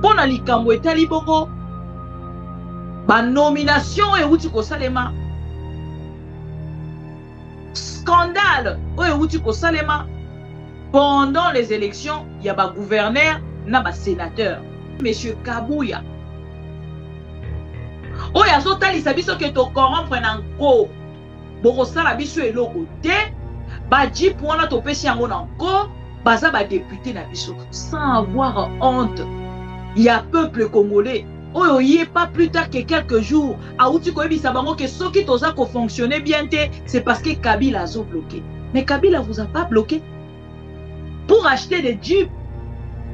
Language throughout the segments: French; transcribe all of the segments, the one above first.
Pona likambo etali bongo ba nomination euti ko salema scandale euti ko salema pendant les élections ya ba gouverneur na ba sénateur monsieur Kabuya oya so tali sabiso ke to corrompre na nko boko sala biso eloko te ba jip wana to pesi yango na nko baza ba député na biso sans avoir honte. Il y a peuple congolais. Oh, il n'y a pas plus tard que quelques jours. Aouti koyebi sabango que ceux qui toza ko fonctionner bien, c'est parce que Kabila a bloqué. Mais Kabila vous a pas bloqué. Pour acheter des jeeps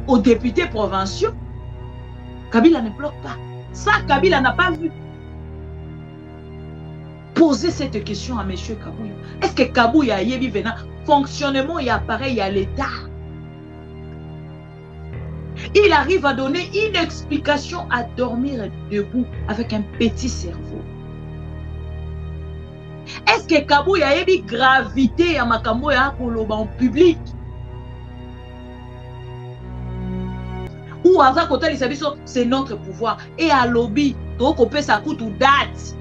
aux députés provinciaux, Kabila ne bloque pas. Ça, Kabila n'a pas vu. Posez cette question à M. Kabuya. Est-ce que Kabuya a yebi venant fonctionnement et appareil à l'État? Il arrive à donner une explication à dormir debout avec un petit cerveau. Est-ce que Kabuya a une gravité à makambo ya koloba en public? Ou à côté c'est notre pouvoir. Et à lobby, to kopé sa coûte ou date.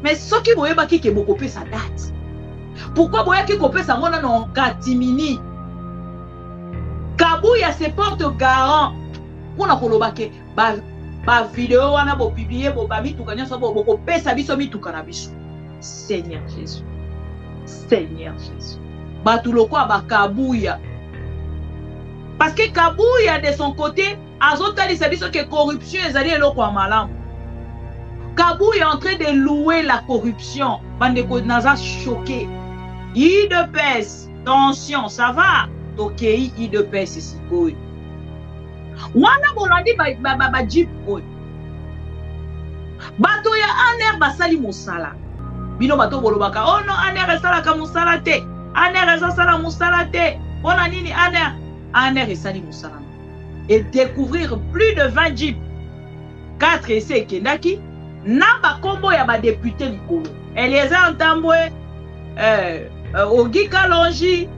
Mais ce qui voyait pas qui est beaucoup sa date. Pourquoi voyez qui kopé sa mona non katimini? Kabuya se porte garant pour na kolobake ba vidéo wana bo publier bo ba mituka nyoso bo ko pesa biso mituka na biso. Seigneur Jésus. Seigneur Jésus. Ba tuloko ba Kabuya. Parce que Kabuya de son côté azotali sabiso que corruption ezali eloko ya malamu. Kabuya est en train de louer la corruption. Bandeko naza choqué. IDPS, tension, ça va? Ok, IDPS c'est quoi? Wana bolandi ba jeep oy. Bato ya aner basali musala. Bino bato bolobaka oh non aner esala ka musala te. Aner esala musala te. Bona nini aner esali musala. Et découvrir plus de 20 jeeps. 4 essais kendaki na ba kombo ya ba député likolo. Eliezer Ntambwe Ogi Kalonji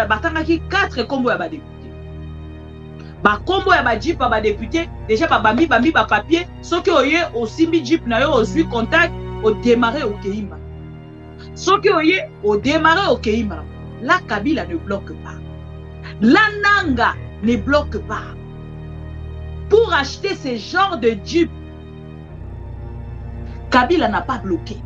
batangaki 4 kombo ya ba député. Ba kombo ya ba jeep ba député déjà ba bambi ba papier soki oye osimbi jeep na yo ozwi contact au démarrer au Keima. Soki oye au démarrer au Keima. La Kabila ne bloque pas. La Nanga ne bloque pas. Pour acheter ce genre de jeep, Kabila n'a pas bloqué.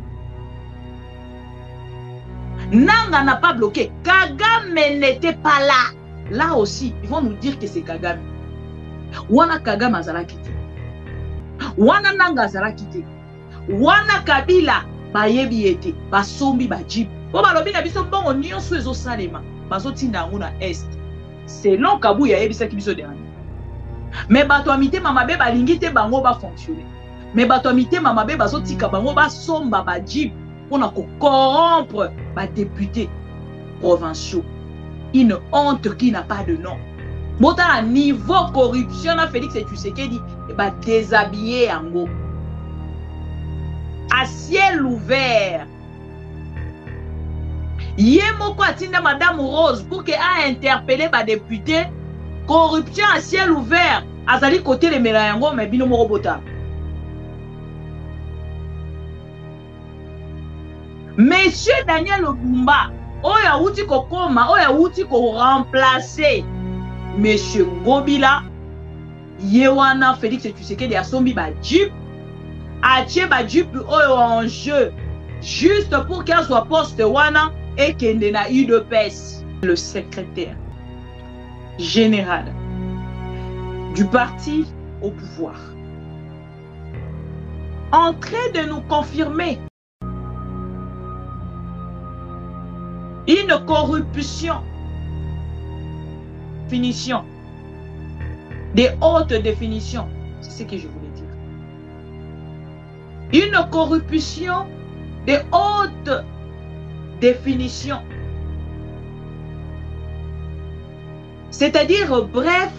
Nanga n'a pas bloqué. Kagame n'était pas là. Là aussi, ils vont nous dire que c'est Kagame. Wana Kagame azala kité. Wana Nanga azala kité. Wana Kabila bayebi ete. Basombi ba jeep. Po balobi na biso bongo nyonso ezo salema. Bazotinda yango na est. Selon Kabuya yebisa ki biso derani. Mais bato amité mamabe balingi te bango ba fonctionner. Mais bato amité mamabe bazotika bango ba somba ba jeep. On a corrompre les députés provinciaux. Une honte qui n'a pas de nom. Mota à niveau corruption, Félix et Tshisekedi va déshabiller en gros. À ciel ouvert. Yemoko atinda Madame Rose pour qu'elle a interpellé les députés. Corruption à ciel ouvert. Azali côté les Melayango, mais bino morobota. Monsieur Daniel Obumba, oya outi kokoma, oya outi ko remplacer Monsieur Ngobila, Yewana Félix Tshisekedi a sombi ba jeep, atie ba jeep oyo en jeu, juste pour qu'elle soit poste wana et kende na UDPS. Le secrétaire général du parti au pouvoir, en train de nous confirmer une corruption, finition, de haute définition, c'est ce que je voulais dire. Une corruption de haute définition. C'est-à-dire, bref,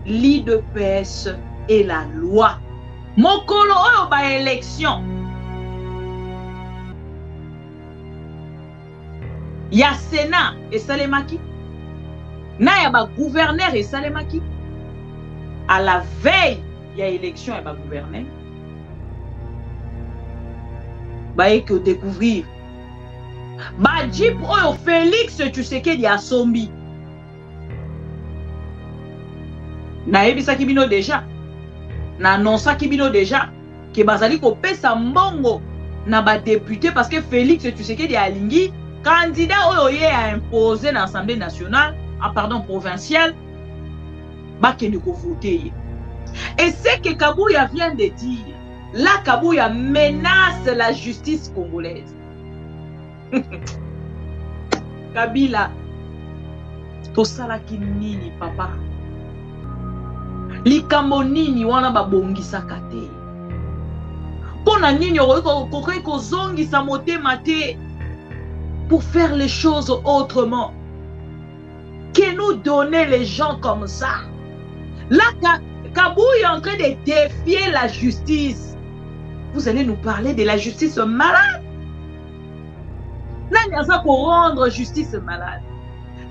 l'IDPS et la loi. Mokolo oyo ba élection. Ya Sénat et Salemaki. Na ya ba gouverneur et Salemaki. à la veille, il y a élection et va gouverner. Bah, et que découvrir. Bah, Jeep, oh, Félix, tu sais qu'il y a Sombi. Na ebisa kibino déjà. Na annonça kibino déjà. Que bazali ko pesa mbongo na ba député parce que Félix, tu sais qu'il y a Lingi, candidat oyo a imposé dans l'Assemblée nationale, provinciale, bah qu'il ne voter. Et c'est que Kabouya vient de dire. Là, Kabouya menace la justice congolaise. Kabila, to salaki nini papa? Likambo nini wana babongisa kate? Pona nini okoki kozongisa motema te pour faire les choses autrement? Que nous donner les gens comme ça? Là, Kabouya est en train de défier la justice. Vous allez nous parler de la justice malade? Nanyaza pour rendre justice malade.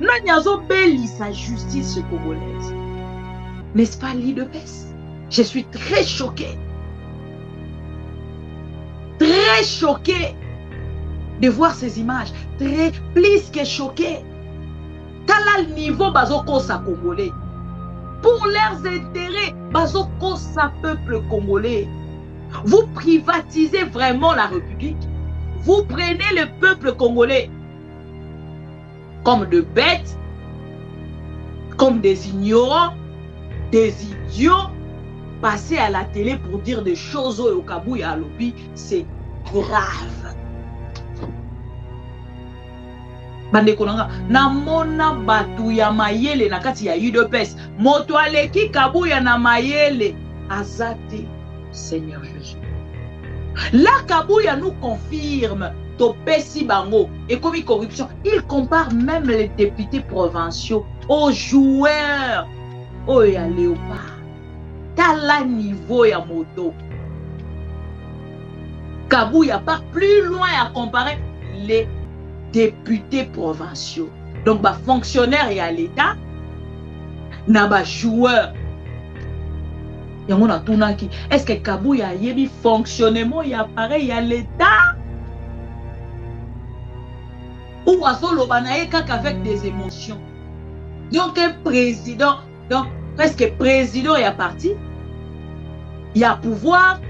Nanyazo belli sa justice congolaise. N'est-ce pas, l'IDPS? Je suis très choqué. Très choqué de voir ces images. Très, plus que choqué. Quel niveau bazoko sa congolais? Pour leurs intérêts, bazoko sa peuple congolais. Vous privatisez vraiment la République. Vous prenez le peuple congolais comme de bêtes, comme des ignorants, des idiots, passer à la télé pour dire des choses au Kabouya à l'obi, c'est grave. Bandekonanga, namona batu ya mayele na kati ya UDPS, moto aleki Kabouya na mayele, azate, Seigneur Jésus. Là, Kabouya nous confirme Topesi Bango et comme corruption. Il compare même les députés provinciaux aux joueurs. Oh, il y a Léopard. T'as niveau ya moto. Kabouya part plus loin à comparer les députés provinciaux. Donc, bah, fonctionnaires et à l'État, n'a pas joueurs. Est-ce que Kabouya y a un fonctionnement, il y a pareil à l'État? Ou avec des émotions? Donc un président, donc presque président est parti, il y a pouvoir,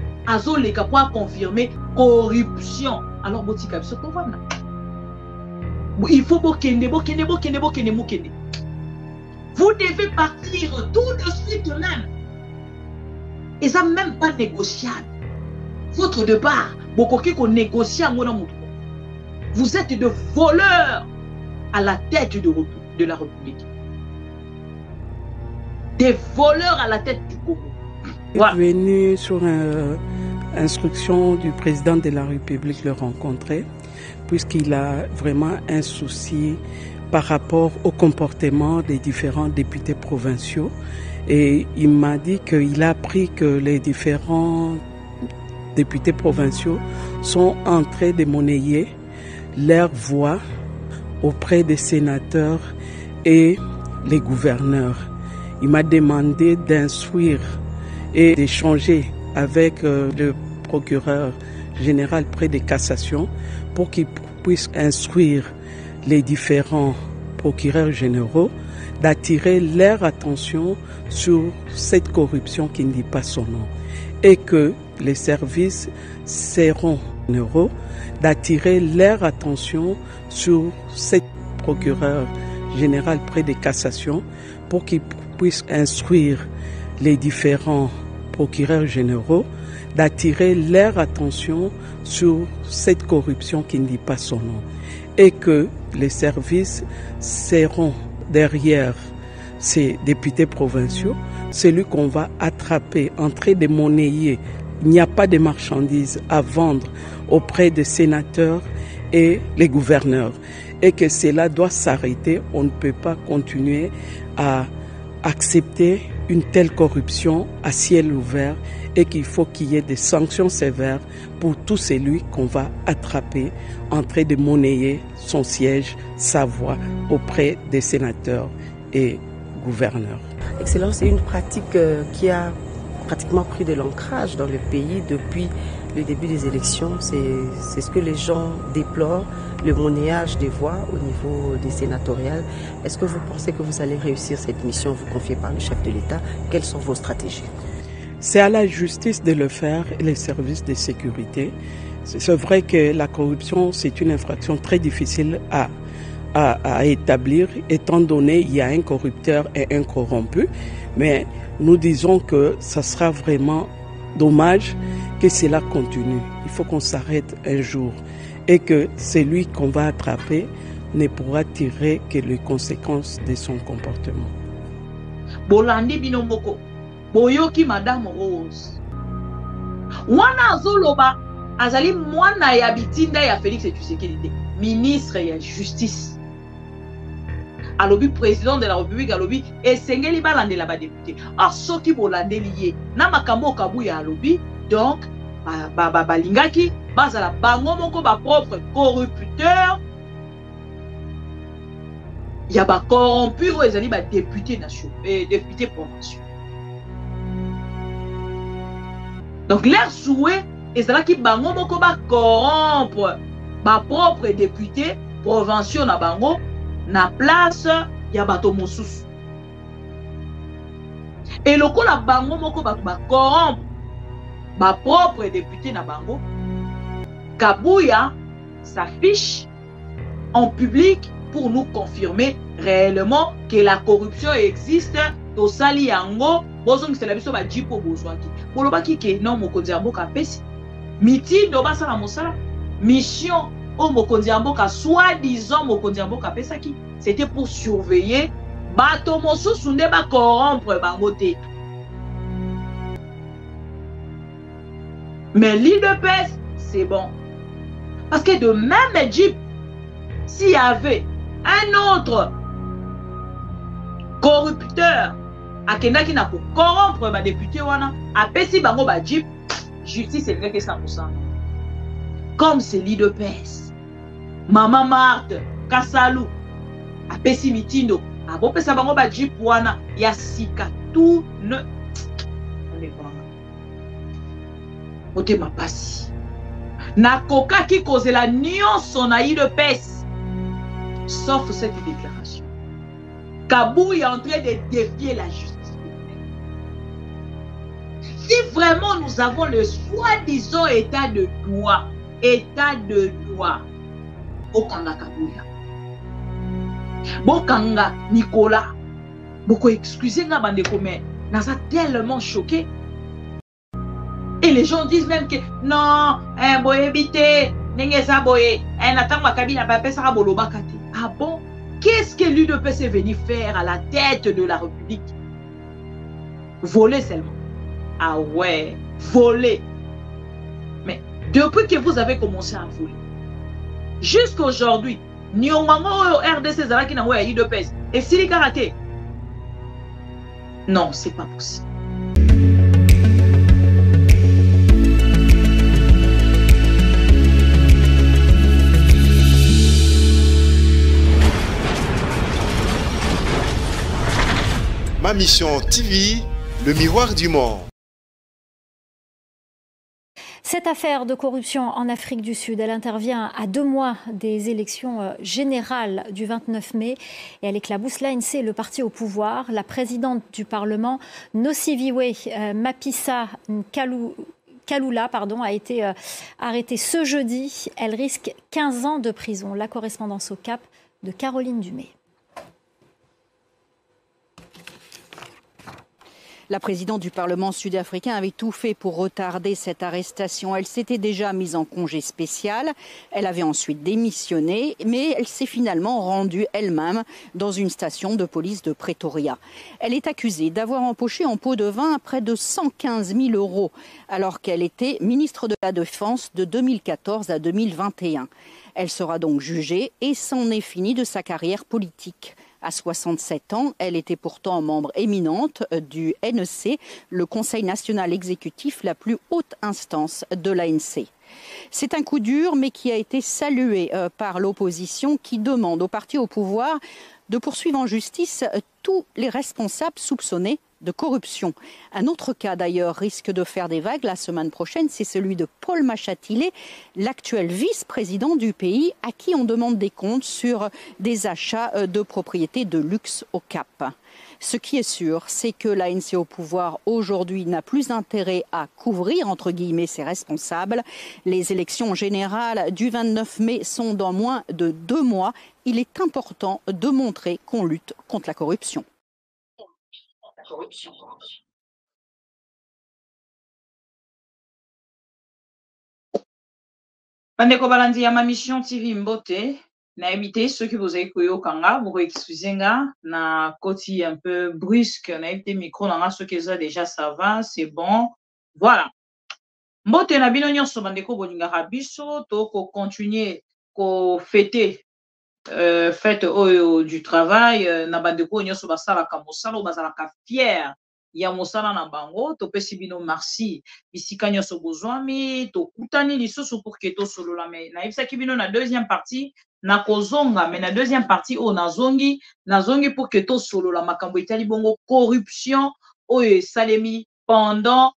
les capables confirmer corruption. Alors, il faut bokende. Vous devez partir tout de suite même. Et ça même pas négociable. Votre départ, vous êtes de voleurs à la tête de la République. Des voleurs à la tête du Congo. Voilà. Je suis venu sur instruction du président de la République le rencontrer, puisqu'il a vraiment un souci par rapport au comportement des différents députés provinciaux. Et il m'a dit qu'il a appris que les différents députés provinciaux sont en train de monnayer leur voix auprès des sénateurs et les gouverneurs. Il m'a demandé d'instruire et d'échanger avec le procureur général près des cassations pour qu'il puisse instruire les différents procureurs généraux d'attirer leur attention sur cette corruption qui ne dit pas son nom et que les services seront généraux d'attirer leur attention sur cette procureur général près des cassations pour qu'il puisse instruire les différents procureurs généraux d'attirer leur attention sur cette corruption qui ne dit pas son nom et que les services seront derrière ces députés provinciaux, celui qu'on va attraper en train de monnayer. Il n'y a pas de marchandises à vendre auprès des sénateurs et les gouverneurs et que cela doit s'arrêter. On ne peut pas continuer à accepter une telle corruption à ciel ouvert et qu'il faut qu'il y ait des sanctions sévères pour tout celui qu'on va attraper en train de monnayer son siège, sa voix auprès des sénateurs et gouverneurs. Excellence, c'est une pratique qui a pratiquement pris de l'ancrage dans le pays depuis le début des élections. C'est ce que les gens déplorent, le monnayage des voix au niveau des sénatoriales. Est-ce que vous pensez que vous allez réussir cette mission vous confiée par le chef de l'État? Quelles sont vos stratégies? C'est à la justice de le faire et les services de sécurité. C'est vrai que la corruption, c'est une infraction très difficile à établir, étant donné qu'il y a un corrupteur et un corrompu. Mais nous disons que ça sera vraiment dommage que cela continue. Il faut qu'on s'arrête un jour et que celui qu'on va attraper ne pourra tirer que les conséquences de son comportement. Bolandi binomoko, boyoki Madame Rose. Wana azoloba, azali mwana ya bitinda ya Félix Tshisekedi, ministre ya justice. Alobi président de la République alobi esengeli balandela ba député. Or soki bolandeli ye na makambo kabuya alobi, donc balingaki bazala bango moko ba propre corrupteur. Ya ba corrompu o ezali ba député national et député provinciaux. Donc leur souhait ezalaki bango moko ba corrompre ba propre député provinciaux na bango na place ya bato mosusu. Et lokola bango moko ba corrompre ba propre député na bango, Kabuya s'affiche en public pour nous confirmer réellement que la corruption existe. Tosali yango bozong c'est la biso ba jipo bozwaki. Bolobaki ke non mokonzi ya mboka pesi. Mitindo basala mosala mission au mokonzi ya mboka soi-disant mokonzi ya mboka pesaki, c'était pour surveiller bato mosusu nde ba corrompre bango te. Mais l'IDPS, c'est bon. Parce que de même Jeep, s'il y avait un autre corrupteur akendaki na ko corrompre ba député wana, apesi bango ba Jeep, justice est que 100%. Comme c'est l'IDPS. Maman Marthe, Kassalu, apesi mitindo, abopesa bango ba Jeep wana, ya sika tout ne ote mapasi. Na koka ki cause la nyonso na IDPS. Sauf cette déclaration. Kabou est en train de défier la justice. Si vraiment nous avons le soi-disant état de droit, Bokanga Kabouya. Bokanga Nicolas. Beaucoup excusez nga bandeko, mais nous a tellement choqué. Et les gens disent même que non, boye bité, n'engeza boye, n'attend ma cabine à papier ça bolobakate. Ah bon? Qu'est-ce que l'UDPS est venu faire à la tête de la République? Voler seulement. Ah ouais, voler. Mais depuis que vous avez commencé à voler, jusqu'à aujourd'hui, ni au moment où RDC Zalaki n'a pas l'UDPS, et si les karaté? Non, c'est pas possible. Ma Mission TV, le miroir du monde. Cette affaire de corruption en Afrique du Sud, elle intervient à 2 mois des élections générales du 29 mai et elle éclabousse l'ANC, le parti au pouvoir. La présidente du Parlement, Nosiviwe Mapisa Kalula, a été arrêtée ce jeudi. Elle risque 15 ans de prison. La correspondance au Cap de Caroline Dumais. La présidente du Parlement sud-africain avait tout fait pour retarder cette arrestation. Elle s'était déjà mise en congé spécial. Elle avait ensuite démissionné, mais elle s'est finalement rendue elle-même dans une station de police de Pretoria. Elle est accusée d'avoir empoché en pot de vin près de 115 000 € alors qu'elle était ministre de la Défense de 2014 à 2021. Elle sera donc jugée et c'en est fini de sa carrière politique. À 67 ans, elle était pourtant membre éminente du NEC, le Conseil national exécutif, la plus haute instance de l'ANC. C'est un coup dur, mais qui a été salué par l'opposition qui demande au parti au pouvoir de poursuivre en justice tous les responsables soupçonnés de corruption. Un autre cas d'ailleurs risque de faire des vagues la semaine prochaine, c'est celui de Paul Machatilé, l'actuel vice-président du pays à qui on demande des comptes sur des achats de propriétés de luxe au Cap. Ce qui est sûr, c'est que l'ANC au pouvoir aujourd'hui n'a plus intérêt à couvrir, entre guillemets, ses responsables. Les élections générales du 29 mai sont dans moins de 2 mois. Il est important de montrer qu'on lutte contre la corruption. Bandeko balandi ya ma mission TV Mbote, na évité ceux qui vous avez kanga, vous excusez na côté un peu brusque, na évité micro na ceux qui ça déjà ça va, c'est bon. Voilà. Mbote na bino nyonso bandeko bolinga biso to ko continuer ko fêter fête du travail na bandeko nyonso basala ka mosala bazala ka fier ya mosala na bango to pesi bino merci bisika nyonso bozwami to kutani lisusu pour que to solola mais na ibisaki bino na deuxième partie na kozonga mais na deuxième partie o nazongi pour que to solola makambo etali bongo corruption oyo salemi pendant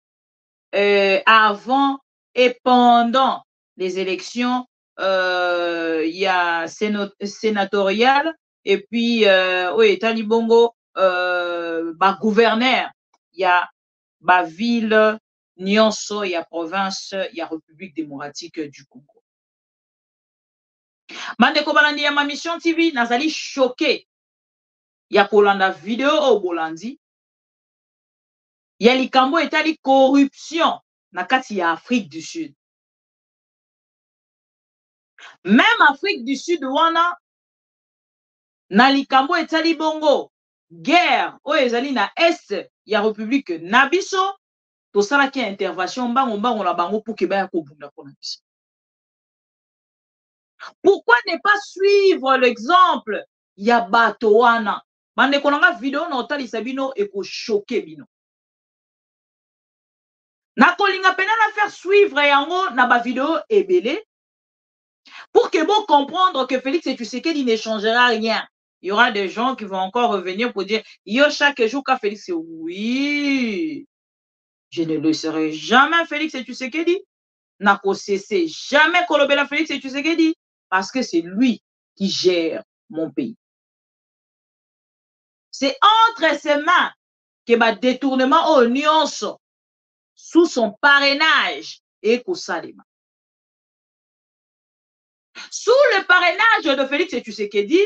avant et pendant les élections il y a sénatorial et puis oui etali bongo ba gouverneur il y a ba ville nyonso il y a province il y a République démocratique du Congo. Bandeko balandi ya ma mission TV nazali choqué ya kolanda vidéo au bolandi ya likambo etali corruption na kati ya Afrique du Sud. Même Afrique du Sud wana na likambo etali bongo guerre oyo ezali na est ya République na biso tosalaki intervention mbango na bango pour que baya kobunda pona biso. Pourquoi ne pas suivre l'exemple ya bato wana? Bandeko nanga vidéo na otalisa bino eko choquer bino. Na kolinga pena na faire suivre yango na ba vidéo ebele pour que vous comprendre que Félix Tshisekedi ne changera rien. Il y aura des gens qui vont encore revenir pour dire yo chaque jour ka Félix, oui. Je ne laisserai jamais Félix Tshisekedi. Nako cesser jamais kolobela Félix Tshisekedi parce que c'est lui qui gère mon pays. C'est entre ses mains que ma détournement au nyonso sous son parrainage et Kosalema. Sous le parrainage de Félix Tshisekedi,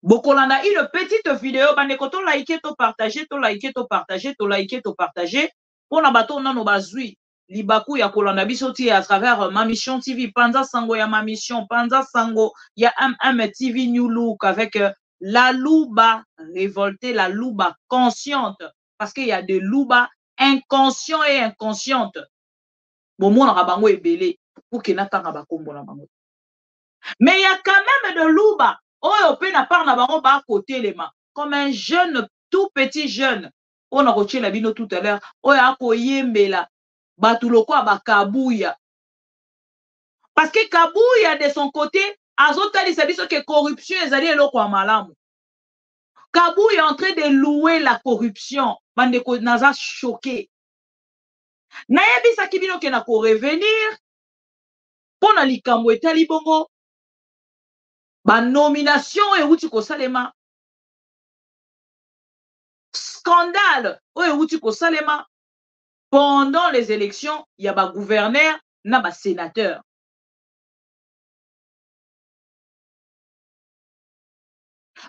Bokolanda une petite vidéo, bandeko to like to partager, to like to partager, to like to partager. Pour na bato na no bazui libaku ya kolanda bisoti à travers ma mission TV Panza Sango ya ma mission Panza Sango ya TV New Look avec la louba révoltée, la louba consciente parce qu'il y a des louba inconscients et inconscientes. Bon mon rabango ebele pour que natanga ba kombo na bango. Mais il y a quand même de louba. Oyo pe na part na bango ba côté les mains comme un jeune tout petit jeune on a retiré la bino tout à l'heure oyo akoyembela batuloko ba kabuya parce que kabuya de son côté azotali sabiso que corruption ezali eloko malamu. Kabuya est en train de louer la corruption bandeko naza choqué na yebisa kibino ke na ko revenir pona likambo etali bongo ba nomination et outi ko salema scandale et outi ko salema pendant les élections il y a ba gouverneur na ba sénateur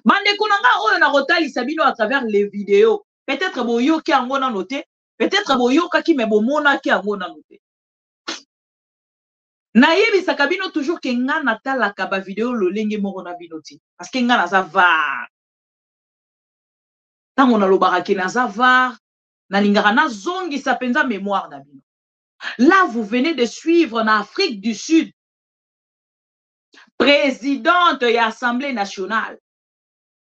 bande konanga oyo na kotalisa bino à travers les vidéos peut-être boyoki yango na noté peut-être boyokaki mais bomonaki yango na noté na yebisaka bino toujours ke nga natalaka ba vidéo lolenge moko na bino ti parce que nga naza var tango nalobaka ke naza var nalingaka nazongisa penza mémoire na bino. Là vous venez de suivre na Afrique du Sud présidente et assemblée nationale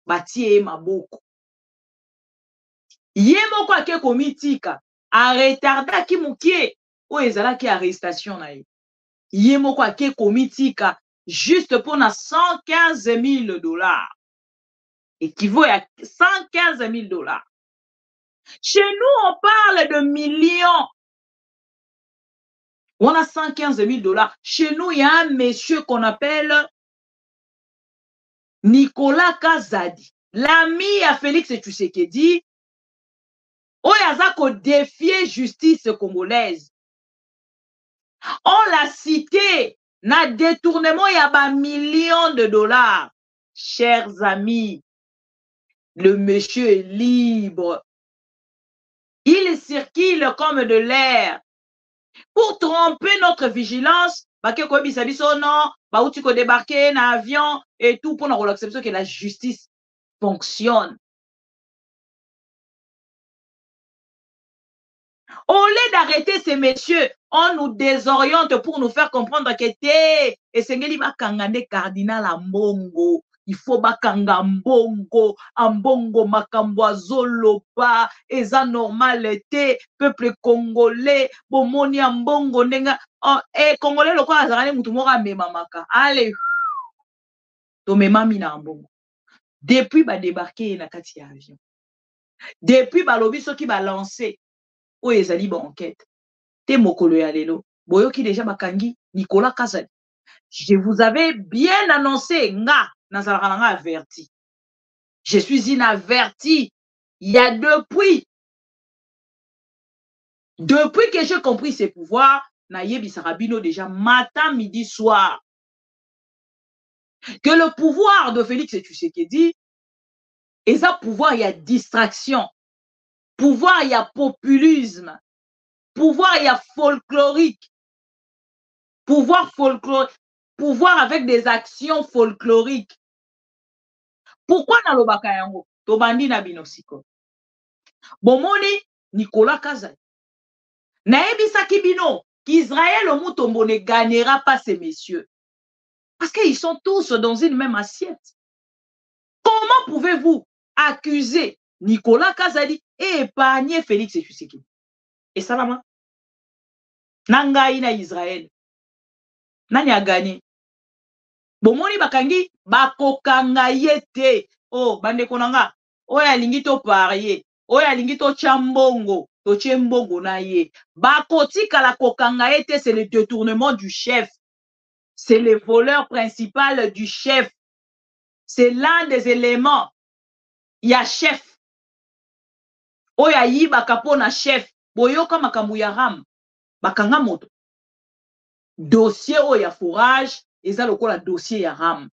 batie maboko ye moko ake komitika a retardaki mukie o ezalaki arrestation na ye. Ye moko ake komitika juste pour 115 000 $. Équivaut à 115 000 $. Chez nous, on parle de millions. On a 115 000 $. Chez nous, il y a un monsieur qu'on appelle Nicolas Kazadi, l'ami à Félix Tshisekedi. Oyaza ko défier justice congolaise. On l'a cité, na détournement, il y a ba millions de $. Chers amis, le monsieur est libre. Il circule comme de l'air. Pour tromper notre vigilance, non, débarquer dans l'avion et tout pour l'acceptation que la justice fonctionne. Au lieu d'arrêter ces messieurs, on nous désoriente pour nous faire comprendre que t'es et Sengeli bakangande cardinal Ambongo. Il faut bakanga mbongo, ambongo makambo zoloba, eza normal te, peuple congolais, bomoni ambongo nenga, congolais loko azarane mutu moko mema maka. Allez, to mema mina ambongo. Depuis ba débarquer na kati ya avion. Depuis ba lobi soki ba lancer o ezali ba enquête. Te mokolo ya lelo, boyoki déjà bakangi Nicolas Kazadi. Je vous avais bien annoncé, nga, nazalaka averti. Je suis inaverti. Il y a depuis que j'ai compris ses pouvoirs, nayebi sarabino déjà matin, midi, soir, que le pouvoir de Félix Tshisekedi, et ça pouvoir, il y a distraction. Pouvoir, il y a populisme. Pouvoir, il y a folklorique. Pouvoir folklorique. Pouvoir avec des actions folkloriques. Pourquoi na lobaka yango? Tobandi na binosiko. Bomoni Nicolas Kazadi. Naebisaki bino qu'Israël au Mutombo ne gagnera pas ces messieurs. Parce qu'ils sont tous dans une même assiette. Comment pouvez-vous accuser Nicolas Kazadi et épargner Félix Tshisekedi? Et salama. Nangai na Israël. Nani a gagné? Bomoni bakangi bakokanga yete. Oh, bande konanga. Oya lingi to parier. Oya lingi to chambongo. To chembongo na ye. Bakotika la kokanga yete, c'est le détournement du chef. C'est le voleur principal du chef. C'est l'un des éléments. Il y a chef. Oya yi bakapo na chef. Boyoka makambu ya ram. Bakanga moto. Dossier oya fourrage. Eza lokola dossier ya ram.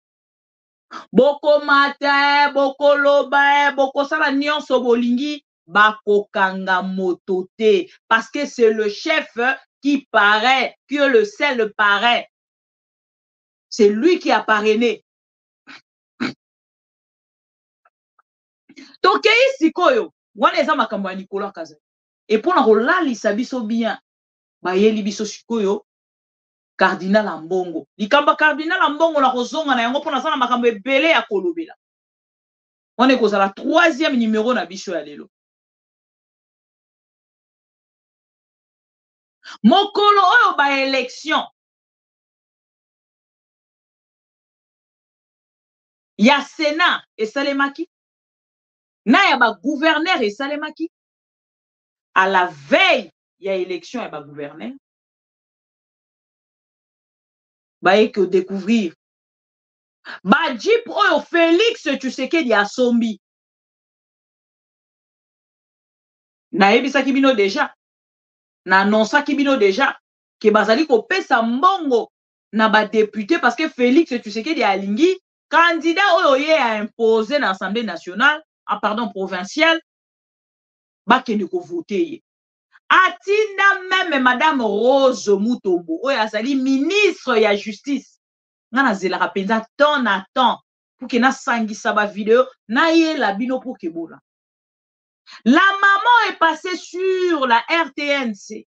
Boko mata, boko loba, boko sala nyonso bolingi, bako kanga motote. Parce que c'est le chef qui paraît, que le sel paraît. C'est lui qui a parrainé. Tokei sikoyo, wana eza makambo ya Nicolas Kazadi. Et pour na kolalisa biso bien, bayeli biso sikoyo, Cardinal Ambongo. Likamba Cardinal Ambongo na kozonga na yango pona sana makambo ebele ya kolobela. On est cause à la 3e numéro na biso ya lelo. Mokolo oyo ba élection. Ya Sénat et Salemaki. Na ya ba gouverneur et Salemaki. À la veille, il y a élection et ba gouverneur. Baye que découvrir. Ba Jeep oyo Félix Tshisekedi a sombi. Na ebisa kibino déjà. Na annonça kibino déjà. Que bazali ko pesa mbongo na ba député parce que Félix Tshisekedi a lingi candidat oyo ye a imposé dans l'Assemblée nationale, provinciale, ba kende ko voter. Atina même Madame Rose Mutombo, oyo azali ministre ya justice. Ngana zelaka penza temps na temps pour que na sangisa ba vidéo na ye la bino pour que bola. La maman est passée sur la RTNC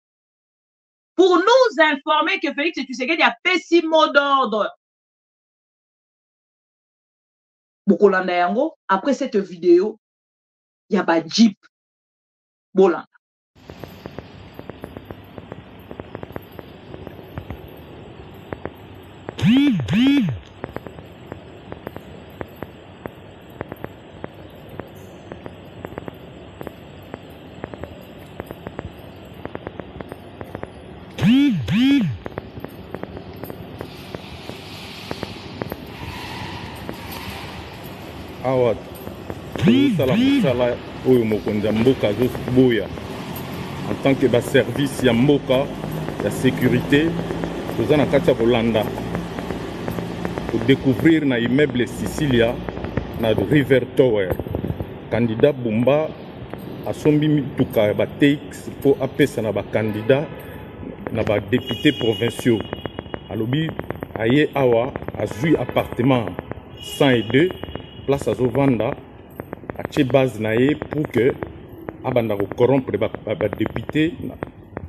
pour nous informer que Félix Tshisekedi a fait 6 mots d'ordre. Bokolanda yango, après cette vidéo, il y a ba Jeep Bolanda. awa tozosala mosala oyo mokonzi ya mboka azoboya en tant que baservice ya mboka ya sécurité toza na kati ya kolanda kodécouvrir na immeuble Sicilia na River Tower candidat Bumba asombi mituka ya bateix mpo apesa na bakandida na badepute provinciaux alobi aye awa azwi appartement 102 place azovanda atie base na ye pour que abanda kocorrompre badepute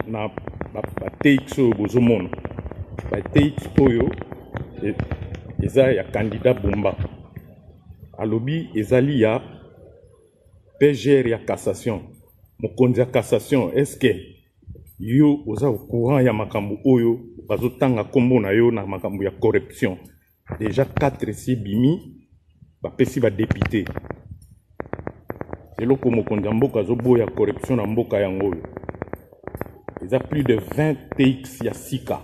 na bateix oyo bozomona bateix oyo eza ya candidat Bumba alobi ezali ya PGR ya cassation mokonzi ya cassation eske yo oza au courant ya makambo oyo bazotanga kombo na yo na makambo ya corruption déjà 4 si bimi bapesi badepute eloko mokonzi ya mboka azoboya corruption na mboka yango oyo eza plus de 20 TX ya sika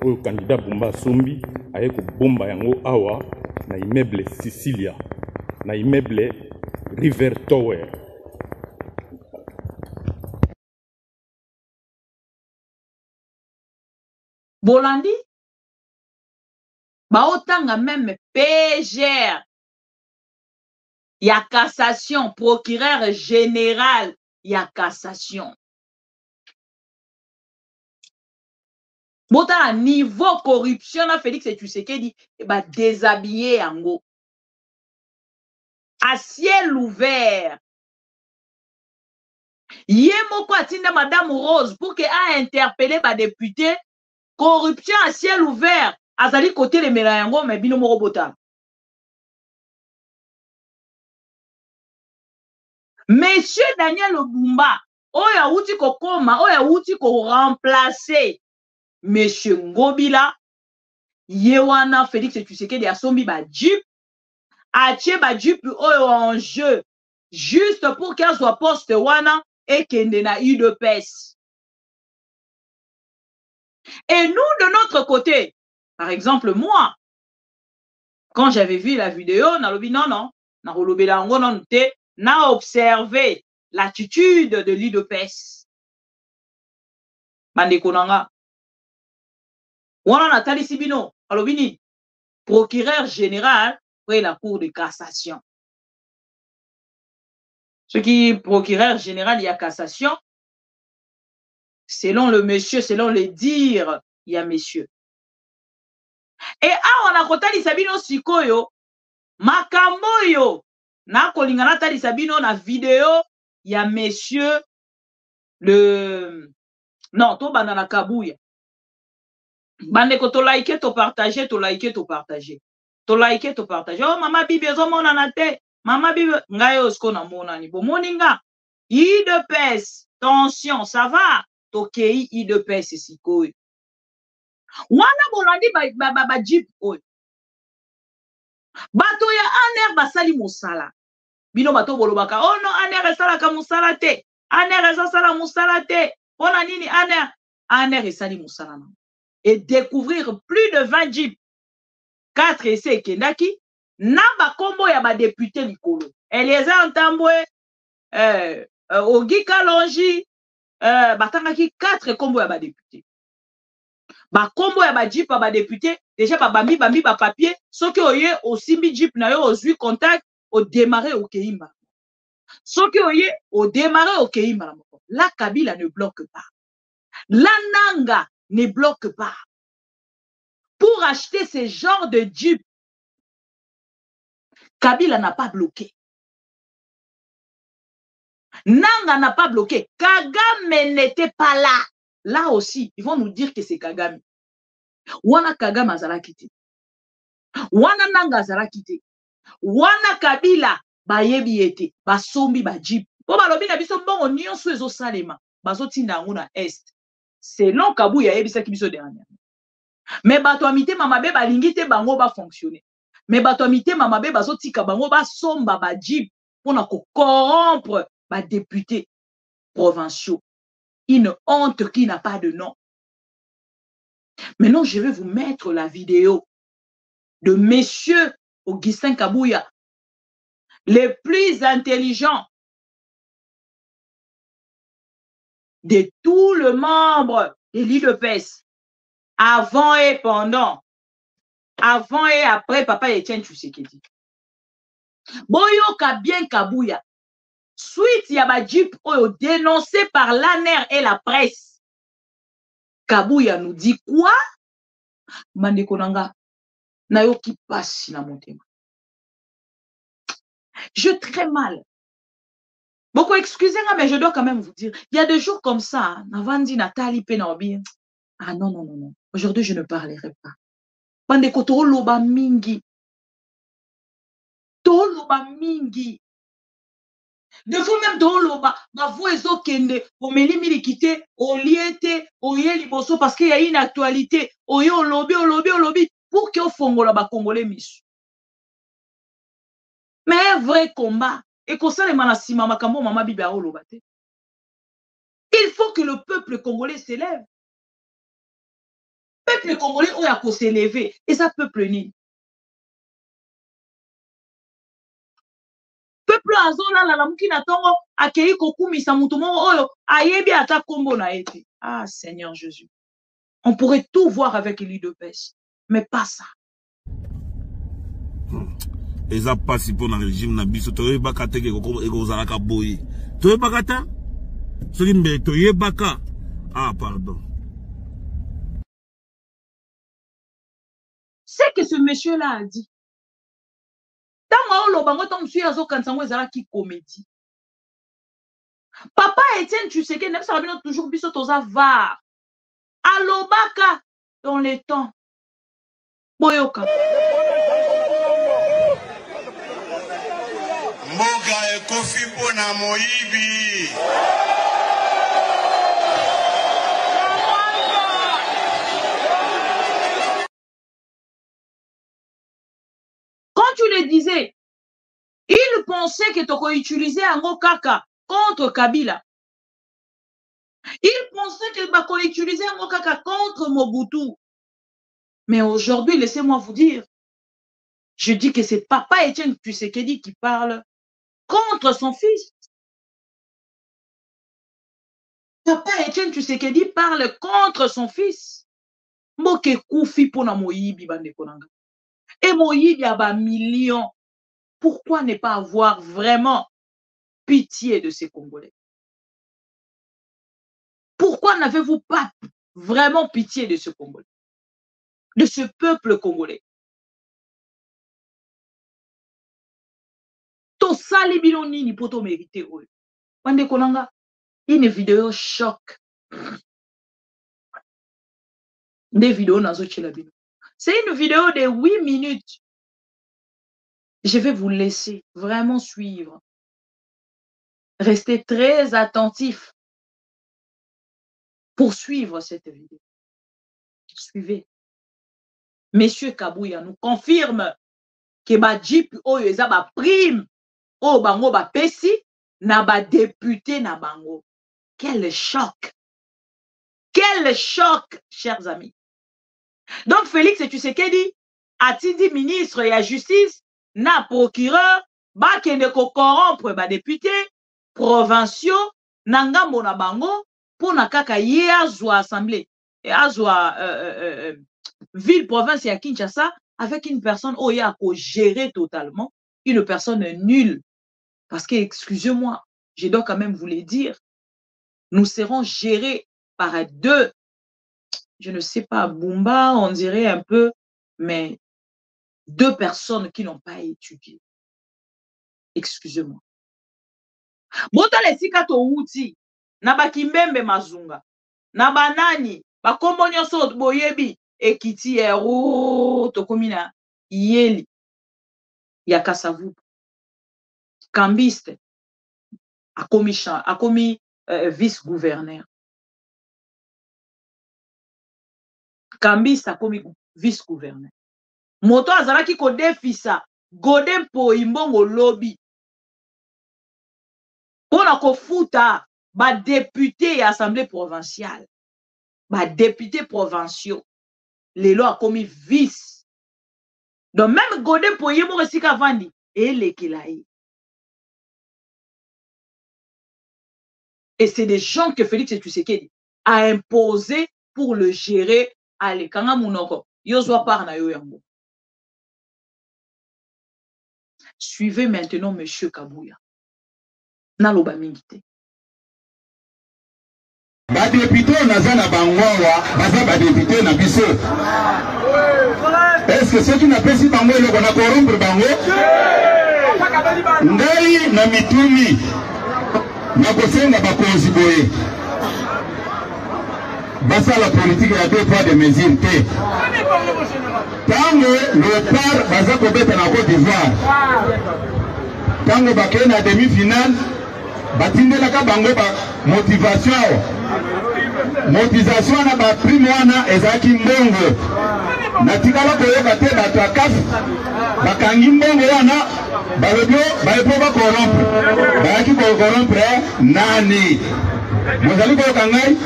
oyo candidat Bumba asombi aye kobomba yango awa na immeuble Sicilia na immeuble River Tower. Bolandi baotanga même PGR ya cassation procureur général ya cassation bota niveau corruption na Félix Tshisekedi ba déshabiller yango à ciel ouvert. Yemoko atinda Madame Rose pour que a interpellé ba député corruption à ciel ouvert. Azali côté le melayango mais bino moko bota. Monsieur Daniel Obumba, oya uti ko koma, oya uti ko remplacer Monsieur Ngobila, Yewana Félix Tshisekedi asombi ba Jeep. Atie ba Jeep oyo en jeu juste pour qu'elle soit poste wana et kende na UDPS. Et nous de notre côté, par exemple moi, quand j'avais vu la vidéo, na lobi non na rolobela ngo non te, na observé l'attitude de l'UDPS. Bande konanga. Wana na tali sibino, alobini procureur général après la cour de cassation. Ce qui est procureur général, il y a cassation. Selon le monsieur, selon les dires, il y a monsieur. Et on a kotali sabino sikoyo, makamboyo, na kolingana tali sabino na vidéo, il y a monsieur le non, to banana kabouya. Bande ko to like, to partager, to like, to partager. To like, to partager. Oh, mama bibi ezomona na te. Mama bibi ngayo sko na mona ni. Bomoninga. UDPS. Tension, ça va. Tokei UDPS sikoy. Wana bolandi ba jeep oy. Bato ya aner basali musala. Bino bato bolobaka. Oh no, aner esala ka musala te. Aner esala musala te. Pona nini aner? Aner esali musala na. Et découvrir plus de 20 jeeps. 4 essais kendaki. Naba kombo ya ba député likolo. Eliezer Ntambwe, Ogi Kalonji, batangaki 4 kombo ya ba député. Ba kombo ya ba jeep ba député, déjà ba bambi ba papier, soki oye osimbi jeep na yo ozui contact, o démarrer au Keimba. Soki oye o démarrer au Keimba. La Kabila ne bloque pas. La Nanga ne bloque pas. Pour acheter ce genre de jeep, Kabila n'a pas bloqué. Nanga n'a pas bloqué. Kagame n'était pas là. Là aussi, ils vont nous dire que c'est Kagame. Wana Kagame azala kiti. Wana Nanga azala kiti. Wana Kabila bayebi ete. Basombi ba jeep. Po balobi na biso mbongo nyonso ezo salema. Bazotinda yango na est. Selon Kabuya yebisa ki biso dernier. Mais bato amité mamabe balingite bango ba fonctionner. Mais bato amité mamabe bazotika bango ba somba ba jip pour na corrompre ba député provinciaux. Une honte qui n'a pas de nom. Maintenant, je vais vous mettre la vidéo de Monsieur Augustin Kabouya, le plus intelligent de tout le membre de l'IDPS, avant et pendant, avant et après Papa Etienne Tshisekedi. Boyoka bien Kabouya, suite yaba Jeep dénoncé par l'ANER et la presse. Kabouya nous dit quoi? Mandekonanga, nayoki pasi na motema. Je très mal. Beaucoup excusez-moi, mais je dois quand même vous dire, il y a des jours comme ça, Navandi Nathalie Penaobi. Ah non, non, non, non. Aujourd'hui, je ne parlerai pas. Bandeko toloba mingi. Toloba mingi. De vous même toloba, ma voix est au kende, au meli kite, au liete, au yeli bosso, parce qu'il y a une actualité. Au yo lobby, pour que au fongo la congolais misu. Mais un vrai combat. Et qu'on s'en malasima makambo mama biba o lobate. Il faut que le peuple congolais s'élève. Le peuple congolais a qu'à s'élever. Et ça peuple ni. Peuple azola la lamuki na tongo akei kokumi sa mutumo oyo ayebi ata kombo na ete. Ah Seigneur Jésus. On pourrait tout voir avec l'IDPS, mais pas ça. Et ça passe pour le régime na biso toye bakate ke ekozala ka boyi. Toye bakata? Soki mbe toye baka. Ah pardon. C'est que ce monsieur-là a dit. Qui comédie. Papa Etienne Tshisekedi, même ça va toujours biso toza var. Alobaka dans les temps. Boyoka. Mboga ekofi pona moyibi. Quand tu le disais, il pensait que tu peux utiliser un mot kaka contre Kabila. Il pensait qu'il va utiliser un mot kaka contre Mobutu. Mais aujourd'hui, laissez-moi vous dire, je dis que c'est Papa Etienne Tshisekedi qui parle contre son fils. Papa Etienne Tshisekedi parle contre son fils. Moke koufi pona moyibi bande konanga. Et moyibi a ba millions. Pourquoi ne pas avoir vraiment pitié de ces Congolais? Pourquoi n'avez-vous pas vraiment pitié de ce Congolais? De ce peuple congolais? To sali biloni ni poto mérité oyo. Bande konanga, une vidéo choc. Des vidéos nazo chela bino. C'est une vidéo de 8 minutes. Je vais vous laisser vraiment suivre. Restez très attentifs pour suivre cette vidéo. Suivez. Monsieur Kabouya nous confirme que ba Jeep oyo eza ba prime o bango ba pesi na ba député na bango. Quel choc! Quel choc, chers amis. Donc Félix Tshisekedi a-t-il ministre et la justice na procureur ba kende ko corrompre ba député provinciaux na ngambo na bango pour na kaka ye azwa assemblée et azwa ville province ya Kinshasa avec une personne où il y a qu'à gérer totalement une personne nulle parce que excusez-moi je dois quand même vous le dire nous serons gérés par deux je ne sais pas Bumba on dirait un peu mais deux personnes qui n'ont pas étudié excusez-moi Bota lesika to uti na bakimbembe mazunga na banani bakombo nyonso boyebi ekiti ero tokomina yeli ya Kasavubu Kambiste akomi vice-gouverneur Kambisa komi vice-gouverneur. Moto azalaki ko defisa Godin Poimbongo lobby. On a kofuta ba député à assemblée provinciale. Ba député provinciaux. Les lois a commis vice. Donc même Godin Poimbongo resika vandi et l'équilaï. Et c'est des gens que Félix Tshisekedi a imposé pour le gérer à l'Ekanga Mounoko. Yozwa par na yo yango. Suivez maintenant Monsieur Kabouya. Naloba mingite. Ba député naza na bangowa, baza ba député na biso. Est-ce que ceux qui n'a pas si bango eloko na corrompre bango? Ngai na mitumi na kosenga bakonzi boye. Basa la politique ya deux poids de mesures te. Tango Léopard baza kobeta na Côte d'Ivoire. Tango bakene na demi-finale batindelaka bango ba motivation. Motivation na ba prime wana ezaki mbongo. Natikala koyoka te bato ya CAF bakangi mbongo wana balobyo baepo bakorrompre. Bayaki kokorrompre nani? Mozali koyoka ngai?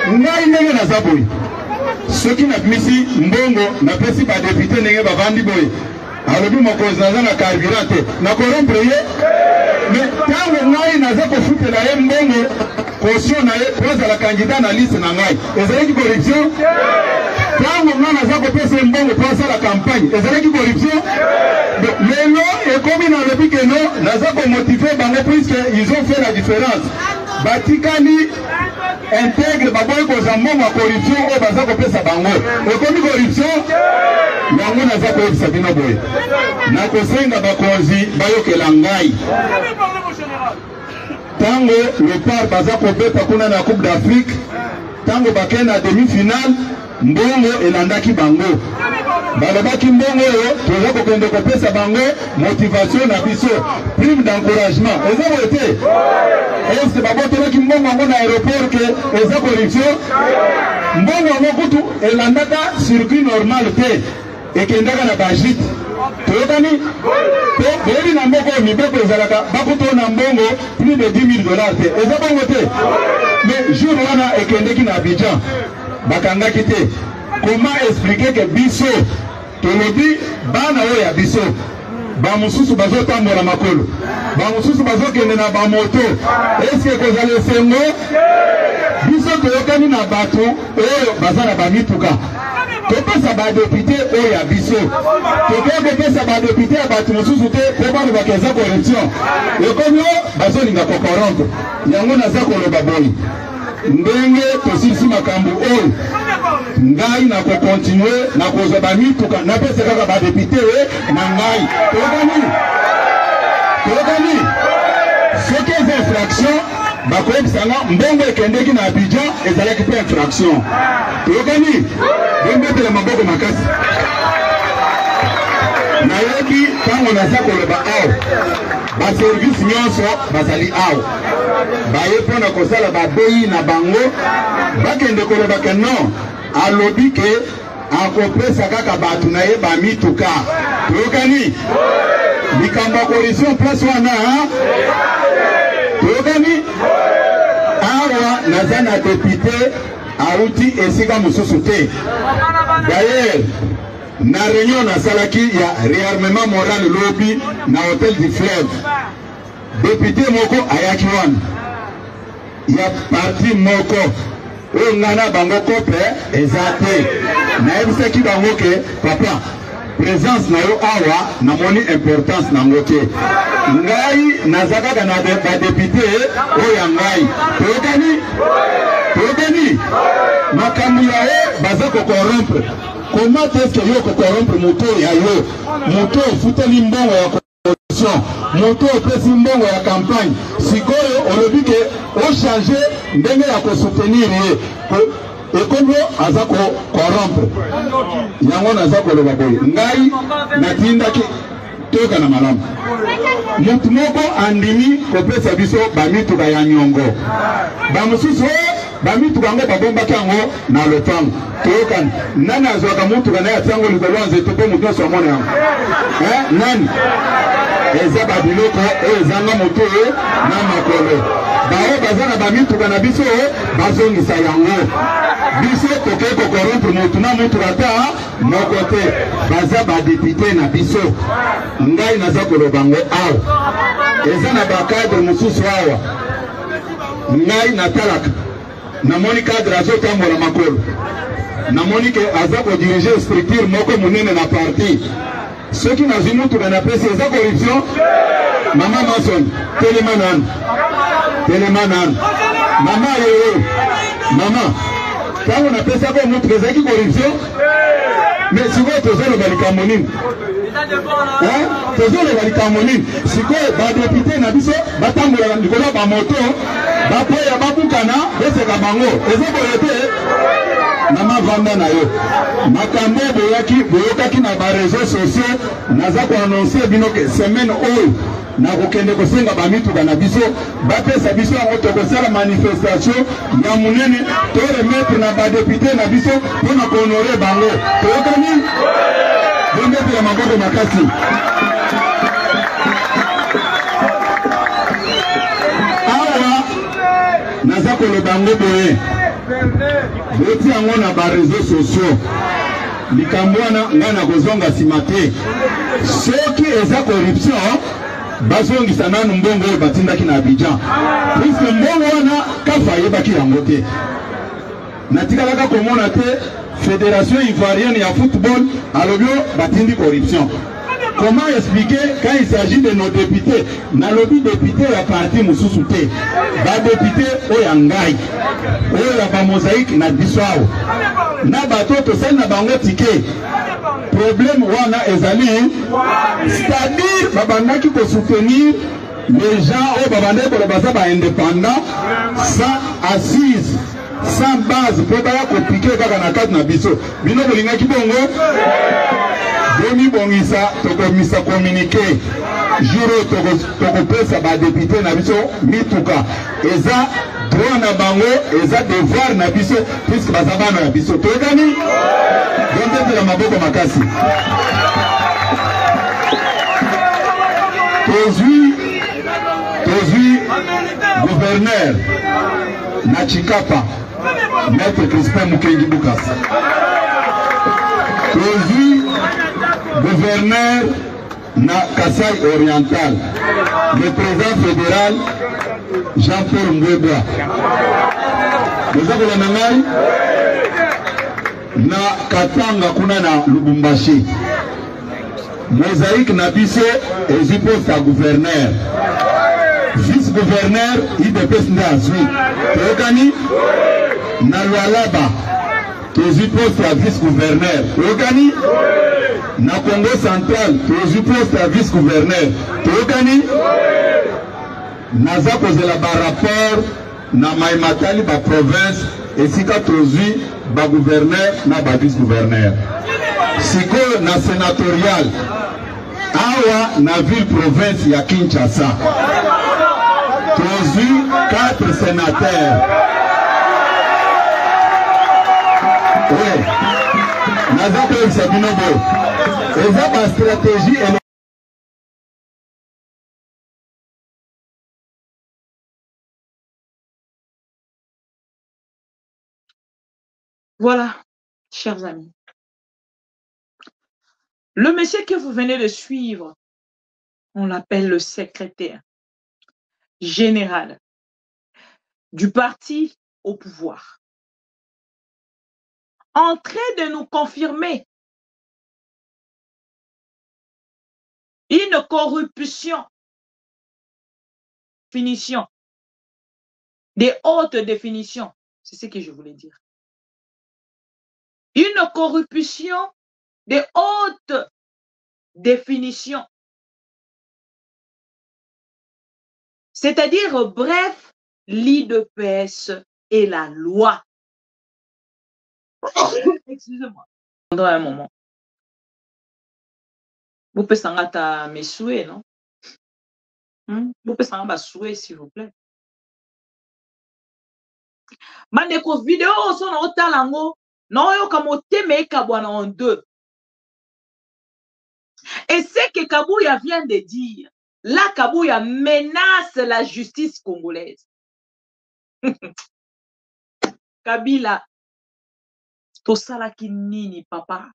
Ngai ndenge naza boye. Soki na misi mbongo na pesi ba député ndenge bavandi boye. Alobi mokonzi naza na carburant te. Na corrompre ye? Mais tango ngai naza kofutela ye mbongo caution na ye pour la candidat na liste na ngai. Ezalaki corruption? Tango ngai naza kopesa mbongo pour la campagne. Ezalaki corruption? Lelo ekomi na lobi ke non naza ko motiver bango puisque ils ont fait la différence. Batikani intègre baboy ko zambongo a corruption o baza kopesa bango. Ekomi corruption? Yango naza ko sabina boy. Na kosenga bakonzi bayokela ngai. Tango le par baza kobeta kuna na Coupe d'Afrique, tango bakena demi-finale, mbongo elandaki bango. Balobaki mbongo yo, toza kokende kopesa bango motivation na biso, prime d'encouragement. Eza bote. Est-ce babotelaki mbongo yango na aéroport ke eza corruption? Mbongo yango kutu elandaka circuit normal te. Ekendaka na bajite. Toyokani? Bebi na mbongo mibeko ezalaka bakuto na mbongo plus de $10,000 te. Eza bongo te. Mais jour wana ekendeki na Abidjan bakangaki te. Comment expliquer que biso tolobi bana oyo ya biso bamususu bazotambola makolo bamususu bazokende na bamoto eske kozala esengo biso toyokani na bato oyo baza na bamituka topesa badepute oyo ya biso tokoki kopesa badepute ya bato mosusu te mpo balobaka eza corruption ekomi o bazolinga kokorompe yango naza koloba boyi ndenge tosilisi makambo oyo ngai na kokontinue na kozwa bamituka napesa kaka badepute na ngai toyokani soki eza infraction bakoyebisanga mbongo ekendeki na Abidjan ezalaki mpe infraction toyokani bombetela maboko makasi nayebi ntango naza koloba awa baservice nyonso bazali awa baye mpona kosala babeyi na bango bakende kolobaka non alobi ke akopesa kaka bato na ye bamituka toyokani likambo ya corruption place wana toyokani awa naza na depute auti esika mosusu te d'ailleurs na réunion nasalaki ya réarmement moral lobi na hôtel du Fleuve député moko ayaki wana ya parti moko oyo ngana bango kope eza te nayebisaki bango ke papa présence na yo awa namoni importance nango te ngai naza kaka na badepute oyo ya ngai toyokani makambo ya ye baza kokorrompre. Comment est-ce que yo kokorrompre moto ya yo moto ofuteli mbongo ya corruption moto opesi mbongo ya campagne sikoyo olobi ke ochange ndenge ya kosoutenir ye ekomi aza kokorrompre yango naza koloba boye ngai natindaki toyoka na malamu motu moko andimi kopesa biso bamituka ya nyongo bamosusu bamituka yango babombaki yango na lopango toyokani nani azwaka mutuka naye atia yango likolo ya nzete mpo moto nyonso amona yango nani eza babiloko oyo ezanga moto oyo na makolo bao baza na bamituka na biso bazongisa yango biso tokei kokorompre motu na mutuka ta moko te baza badepute na biso ngai naza koloba ngo awa eza na bakadre mosusu awa ngai natalaka namoni cadre azotambola makolo namoni ke aza kodirige structure moko monene na parti soki nazwi mutuka na pesi eza corruption mama mason telema nanu mama yoyo mama ntango napesaka mutuka ezalaki corruption mais sikoyo tozoloba likambo nini tozoloba likambo nini sikoyo badepute na biso batambolaka likolo ya bamoto bapoya babukana beseka bango eza boye te mama vanda na yo makambo boyokaki na bareseau sociaux naza koannonce bino ke semaine oyo nakokende kosenga bamituka na biso bapesa biso yango tokosala manifestation ya monene toremetre na badepute na biso mpona kohonore bango toyokani bombetela maboko makasi awa naza koloba yango boye boti yango na bareseau sociaux likambo wana ngai nakozonga nsima te soki eza corruption bazongisa nanu mbongo oyo batindaki na Abidjan puisque mbongo wana kafa ayebaki yango te natikalaka komona te fédération ivoirienne ya football alobi batindi corruption. Comment expliquer quand il s'agit de nos députés na lobby député ya parti mususu te ba député oyo ngai oyo ba mosaïque na biso awo na bato to sel na bango ticket problème wana ezali c'est-à-dire babandaki ko soutenir les gens oyo babandaki ko baza ba indépendant sans assise sans base pour baya ko piquer kaka na kati na biso bino bolingaki bongo Boni bongisa tokomisa communiqué juro tokopesa ba député na biso mituka eza droit na bango eza devoir na biso puisque bazabana na biso tokani donte la maboko makasi tozui gouverneur na Chikapa Maître Crispin Mukengi Bukasa tozui gouverneur na Kasai Oriental, le président fédéral Jean-Paul Mbwebwa. Nous avons la nangai na Katanga kuna na Lubumbashi. Mosaïque na biso et poste à gouverneur. Vice-gouverneur IDPS Ndazui. Tokani na Lualaba. Tozi poste à vice-gouverneur. Tokani na Congo central, tozi poste à vice-gouverneur. Tokani naza kozela ba rapport na Maimatali ba province et sika tozi ba gouverneur na ba vice-gouverneur. Siko na sénatorial awa na ville province ya Kinshasa. Tozi 4 sénateurs. Oui. Naza ko Sabinobo. Eza ba stratégie et voilà, chers amis. Le monsieur que vous venez de suivre, on l'appelle le secrétaire général du parti au pouvoir, en train de nous confirmer une corruption, finition, des hautes définitions, c'est ce que je voulais dire. Une corruption de haute définition. C'est-à-dire, bref, l'IDPS et la loi. Excusez-moi. Pendant un moment. Vous pouvez s'en à mes souhaits, non? Vous pouvez s'en souhaits, s'il vous plaît. Mandeko vidéo oso na otalango na oyoka moteme ekabwana en deux. Et c'est que Kabouya vient de dire, là Kabouya menace la justice congolaise. Kabila, tosalaki nini papa?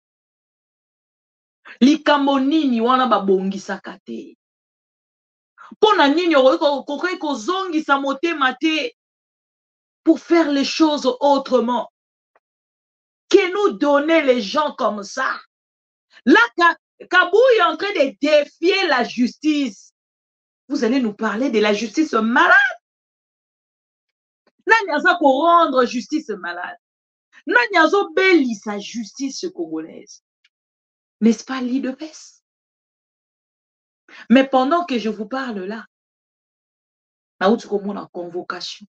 Likambo nini wana babongisaka te? Pona nini okoki kozongisa motema te pour faire les choses autrement? Que nous donner les gens comme ça? Là, Kabouya est en train de défier la justice. Vous allez nous parler de la justice malade? Nani aza ko rendre justice malade? Nani azo beli sa justice congolaise? N'est-ce pas l'IDPS? Mais pendant que je vous parle là, na convocation,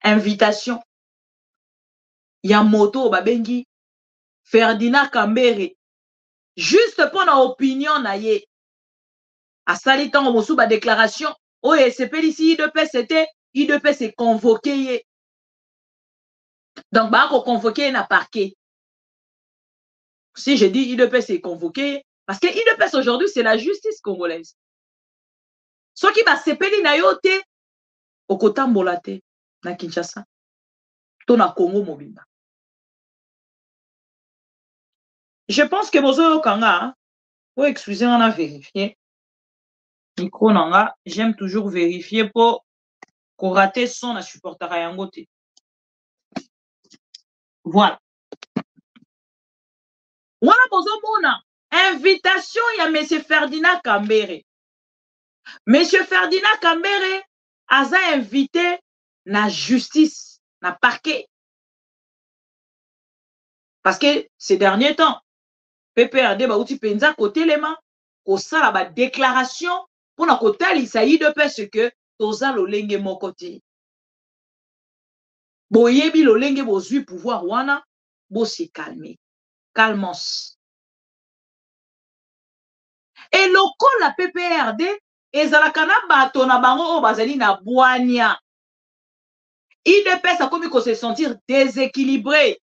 invitation, Yamoto babengi Ferdinand Kambere, juste pour la opinion na ye, a sali tango mosu ba déclaration, oye sepeli ici IDPS c'était IDPS est convoqué. Donc ba ko convoqué na parquet. Si je dis IDPS est convoqué, parce que IDPS aujourd'hui c'est la justice congolaise. Ce qui va sepeli na yo te okotambola te na Kinshasa to na Congo mobimba. Je pense que Bozo Kanga, pour excuser, on a vérifié. Micro nanga, j'aime toujours vérifier pour qu'on rate son à supporter à Yangote. Voilà. Voilà Bozo Mona. Invitation, il y a M. Ferdinand Kambere. M. Ferdinand Kambere a invité la justice, la parquet. Parce que ces derniers temps, PPRD ba uti penza côté les mains, ko sala ba déclaration pour na kotali saï de parce que toza lolenge mon côté. Boyebi lolenge bozui pouvoir wana, bo se calmer. Calmos. Et loko la PPRD ezalaka na bato na bango o bazali na boania. IDPS a commis qu'on se sentir déséquilibré.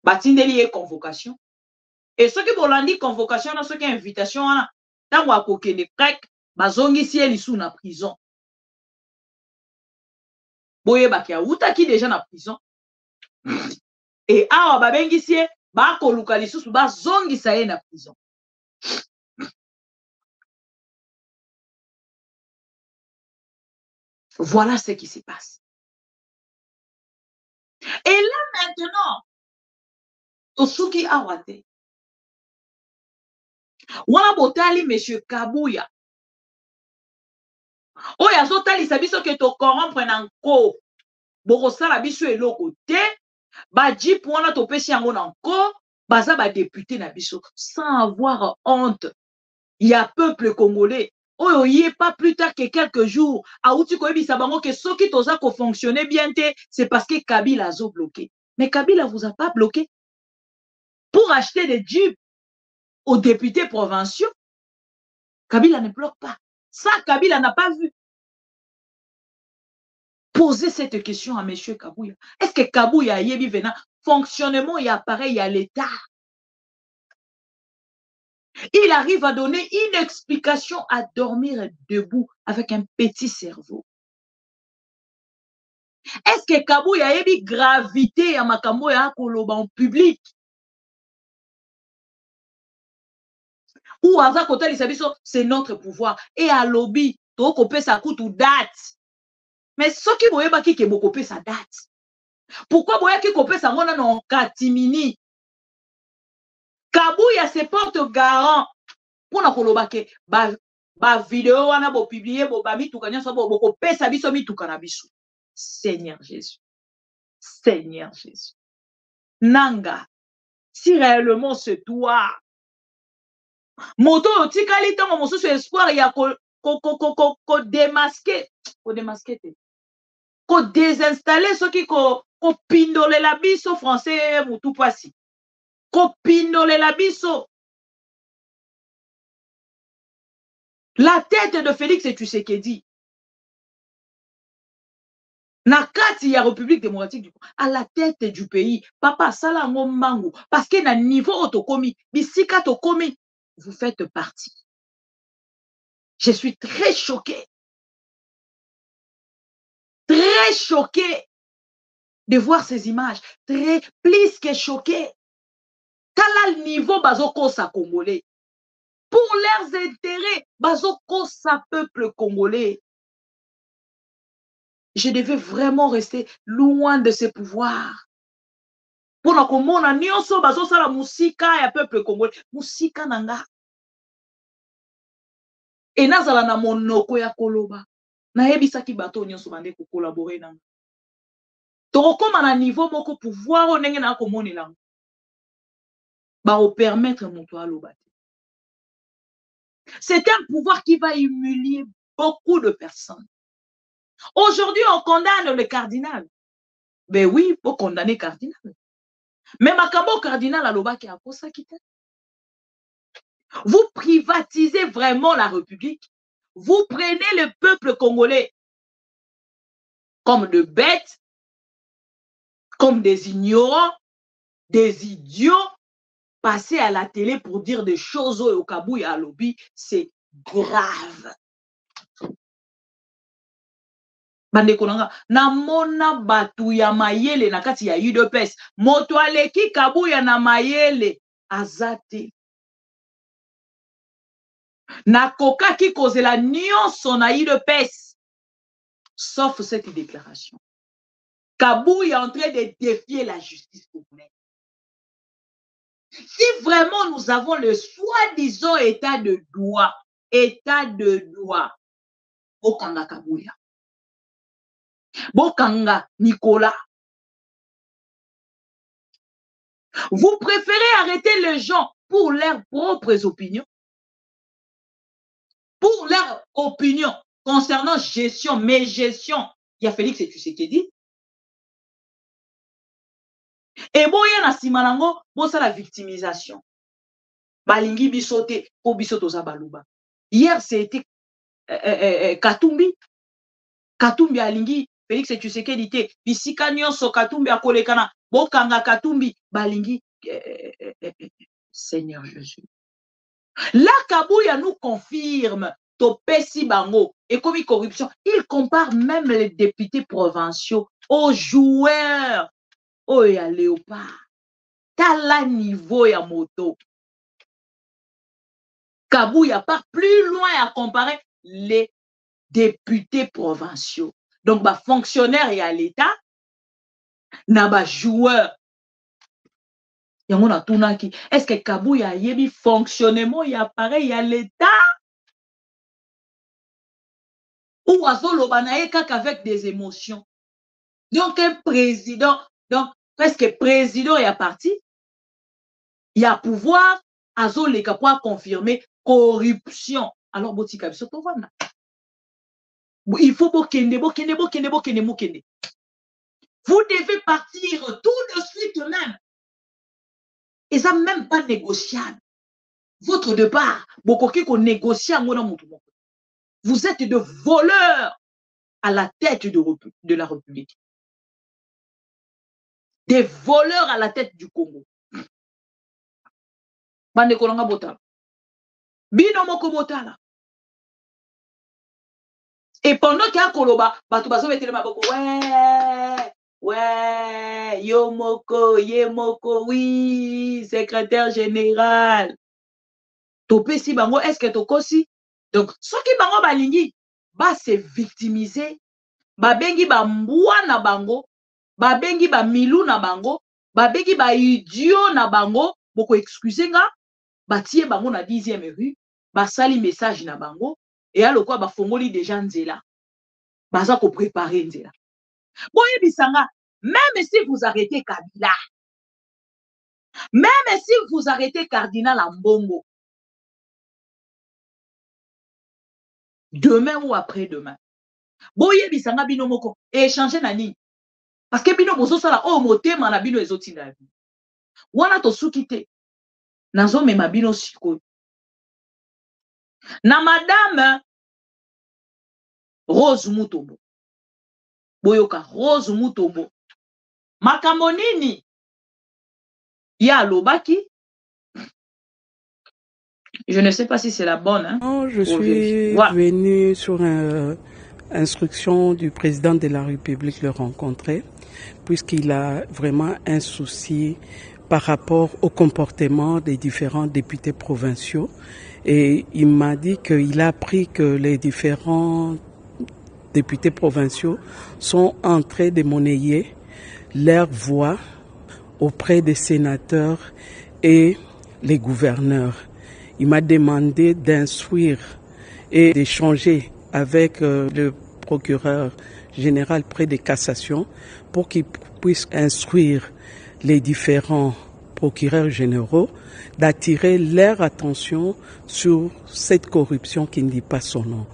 Batindeli e convocation. Et ceux qui vont dit convocation, ceux qui invitation, tant qu'on a coqué les grecs, bazongi si elle sous na prison. Boye bakia uta qui déjà na prison. Et awa babengi si ba ko lukali sous bazongi sa na prison. Voilà ce qui se passe. Et là maintenant, Tosuki Awate. Wana botali monsieur Kabouya. Oya zotali sabiso ke to corrompre nanko. Boko sala biso eloko te. Ba jip wana to pesi yango nanko. Baza ba député na biso sans avoir honte. Il y a peuple congolais. Oyo yé pas plus tard que quelques jours. Aouti koyebi sabango que ceux qui toza ko fonctionner bien te, c'est parce que Kabila a bloqué. Mais Kabila vous a pas bloqué. Pour acheter des jeeps aux députés provinciaux, Kabila ne bloque pas. Ça, Kabila n'a pas vu. Posez cette question à M. Kabouya. Est-ce que Kabouya a yebi venant fonctionnement et appareil à l'État? Il arrive à donner une explication à dormir debout avec un petit cerveau. Est-ce que Kabouya a yebi gravité à Makambo ya koloba en public? Ou Aza Kotali Sabiso, c'est notre pouvoir. Et à lobby, to kopé sa coûte ou date. Mais ce qui voyait pas qui est beaucoup sa date. Pourquoi voyez qui kopé sa mona non katimini? Kabouya se porte garant. Pour na koloba ke ba vidéo wana bo publier bo ba mitukanya so bo kopé sa biso mitukana biso. Seigneur Jésus. Seigneur Jésus. Nanga. Si réellement c'est toi. Moto tikali tango mosusu espoir ya ko démasquer ko désinstaller ce qui ko pindole la biso français mutu pasi ko pindole la biso la tête de Félix Tshisekedi Na kati ya République démocratique du Congo, à la tête du pays, papa sala ngombangu, parce que na niveau otokomi, bisika tokomi, vous faites partie. Je suis très choqué de voir ces images, plus que choqué. Quel niveau bazoko sa congolais? Pour leurs intérêts, bazoko sa peuple congolais. Je devais vraiment rester loin de ces pouvoirs. Pour la komona nyonso bazo sala musika ya peuple congolais, musika nanga. Et nazala na monoko ya koloba. Na yebisaki bato nyonso bande ko collaborer nanga. Tokoma na niveau moko pouvoir onenge na komonela. Ba o permettre moto aloba. C'est un pouvoir qui va humilier beaucoup de personnes. Aujourd'hui, on condamne le cardinal. Ben oui, faut condamner le cardinal. Mais makambo cardinal aloba ki akosa kite. Vous privatisez vraiment la République. Vous prenez le peuple congolais comme de bêtes, comme des ignorants, des idiots, passer à la télé pour dire des choses au Kabouya à lobby, c'est grave. Bandekonanga, na mona batu ya mayele na kati ya UDPS, moto aleki Kabouya na mayele azate. Na koka ki kozela nyonso na UDPS, sauf cette déclaration. Kabouya est en train de défier la justice congolaise. Si vraiment nous avons le soi-disant état de droit, Bokanga Kabouya, Bokanga Nicolas, vous préférez arrêter les gens pour leurs propres opinions, pour leur opinion concernant gestion, mes gestions, il y a Félix et Tshisekedi. Et bon, il y a na simanango, bon, ça la victimisation. Balingi bisote, po bisoto za baluba. Hier, c'était Katumbi. Katumbi alingi, Félix et Tshisekedi te, bisika nyonso Katumbi akolekana, bokanga Katumbi, balingi, Seigneur Jésus. Là, Kabouya nous confirme, topesi bango, et comme corruption, il compare même les députés provinciaux aux joueurs. Oh, ya léopard. Tala niveau ya moto. Kabouya part plus loin à comparer les députés provinciaux. Donc, bah, fonctionnaires et à l'État, na ba joueurs. Yango na tunaki. Est-ce que Kabouya yebi fonctionnement y appareil à l'État? Ou azolo banaye qu'avec des émotions. Donc, un président, donc, presque président y a parti, il y a pouvoir, azolo les capables confirmer corruption. Alors, botika biso tovana. Il faut bokende. Vous devez partir tout de suite même. Et ça même pas négociable. Votre départ, vous êtes de voleurs à la tête de la République. Des voleurs à la tête du Congo. Bande kolanga botala. Bino moko botala. Et pendant qu'il y a Koloba, bato baso metele maboko, ouais, Yemoko, oui, secrétaire général. Topesi bango, est-ce que tokosi? Donc, ce qui bango balingi, ba se victimiser, ba bengi ba mbwa na bango, ba bengi ba milou na bango, ba bengi ba idiot na bango, boko excusez nga, ba tie bango na 10e rue, ba sali message na bango, et alors quoi, ba fongoli déjà nzela. Baza ko préparer nzela. Boye bisanga, même si vous arrêtez Kabila, même si vous arrêtez Cardinal Ambongo, demain ou après-demain, boye bisanga bino moko, échanger nani. Parce que bino bozo sala o motema na bino ezoti na vie. Wana to sukite, nazo mema bino siko. Na madame Rose Mutombo. boyoka Rose Mutombo makambo nini ya lobaki. Je ne sais pas si c'est la bonne. Hein, non, je suis venu sur instruction du président de la République le rencontrer, puisqu'il a vraiment un souci par rapport au comportement des différents députés provinciaux. Et il m'a dit qu'il a appris que les différents députés provinciaux sont en train de monnayer leur voix auprès des sénateurs et les gouverneurs. Il m'a demandé d'instruire et d'échanger avec le procureur général près des cassations pour qu'il puisse instruire les différents procureurs généraux d'attirer leur attention sur cette corruption qui ne dit pas son nom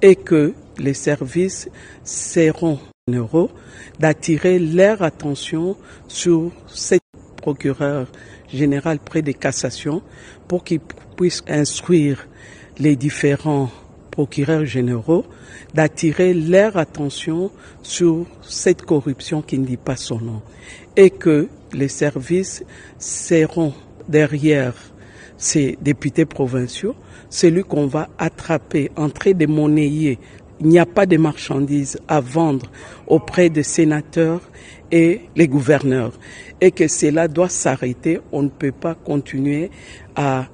et que les services seront généraux d'attirer leur attention sur cette procureur général près des cassations pour qu'il puisse instruire les différents procureurs généraux d'attirer leur attention sur cette corruption qui ne dit pas son nom et que les services seront derrière ces députés provinciaux, celui qu'on va attraper en train de monnayer. Il n'y a pas de marchandises à vendre auprès des sénateurs et les gouverneurs et que cela doit s'arrêter. On ne peut pas continuer à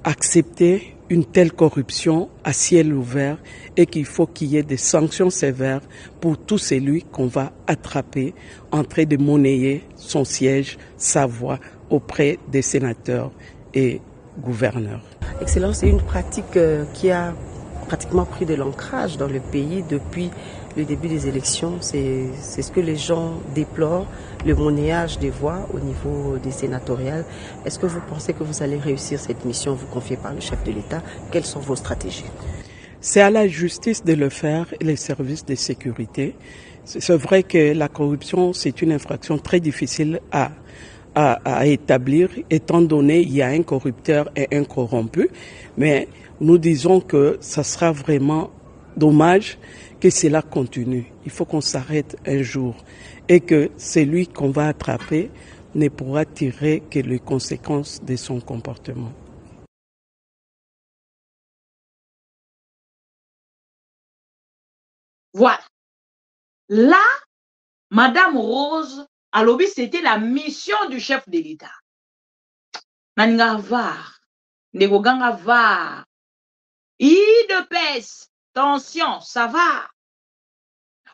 accepter une telle corruption à ciel ouvert et qu'il faut qu'il y ait des sanctions sévères pour tout celui qu'on va attraper en train de monnayer son siège, sa voix auprès des sénateurs et gouverneurs. Excellence, c'est une pratique qui a pratiquement pris de l'ancrage dans le pays depuis le début des élections. C'est ce que les gens déplorent, le monnayage des voix au niveau des sénatoriales. Est-ce que vous pensez que vous allez réussir cette mission vous confiée par le chef de l'État? Quelles sont vos stratégies? C'est à la justice de le faire et les services de sécurité. C'est vrai que la corruption, c'est une infraction très difficile à établir, étant donné qu'il y a un corrupteur et un corrompu. Mais nous disons que ça sera vraiment dommage que cela continue. Il faut qu'on s'arrête un jour et que celui qu'on va attraper ne pourra tirer que les conséquences de son comportement. Voilà. Là, Madame Rose alobi, c'était la mission du chef de l'État. Nanga var, negoganga var, IDPS, tension, ça va.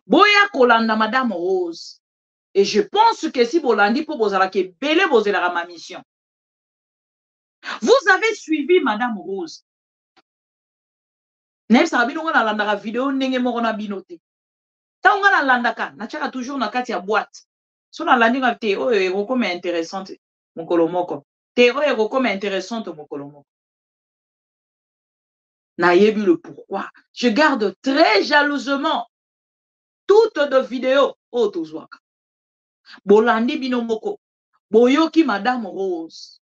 Boya kolanda Madame Rose. Et je pense que si Bolandi pour bozala ke belé bozela ma mission. Vous avez suivi Madame Rose. Nem sabino ngana landa vidéo ndenge moko na binote. Ta ngana landa ka, na chaka toujours na kati ya boîte. So na landi nga te o ero comme intéressante mokolo moko. Te o ero comme intéressante mokolo moko. Na yebi le pourquoi. Je garde très jalousement toutes de vidéos autozwaka. Bolandi bino moko. Boyoki Madame Rose.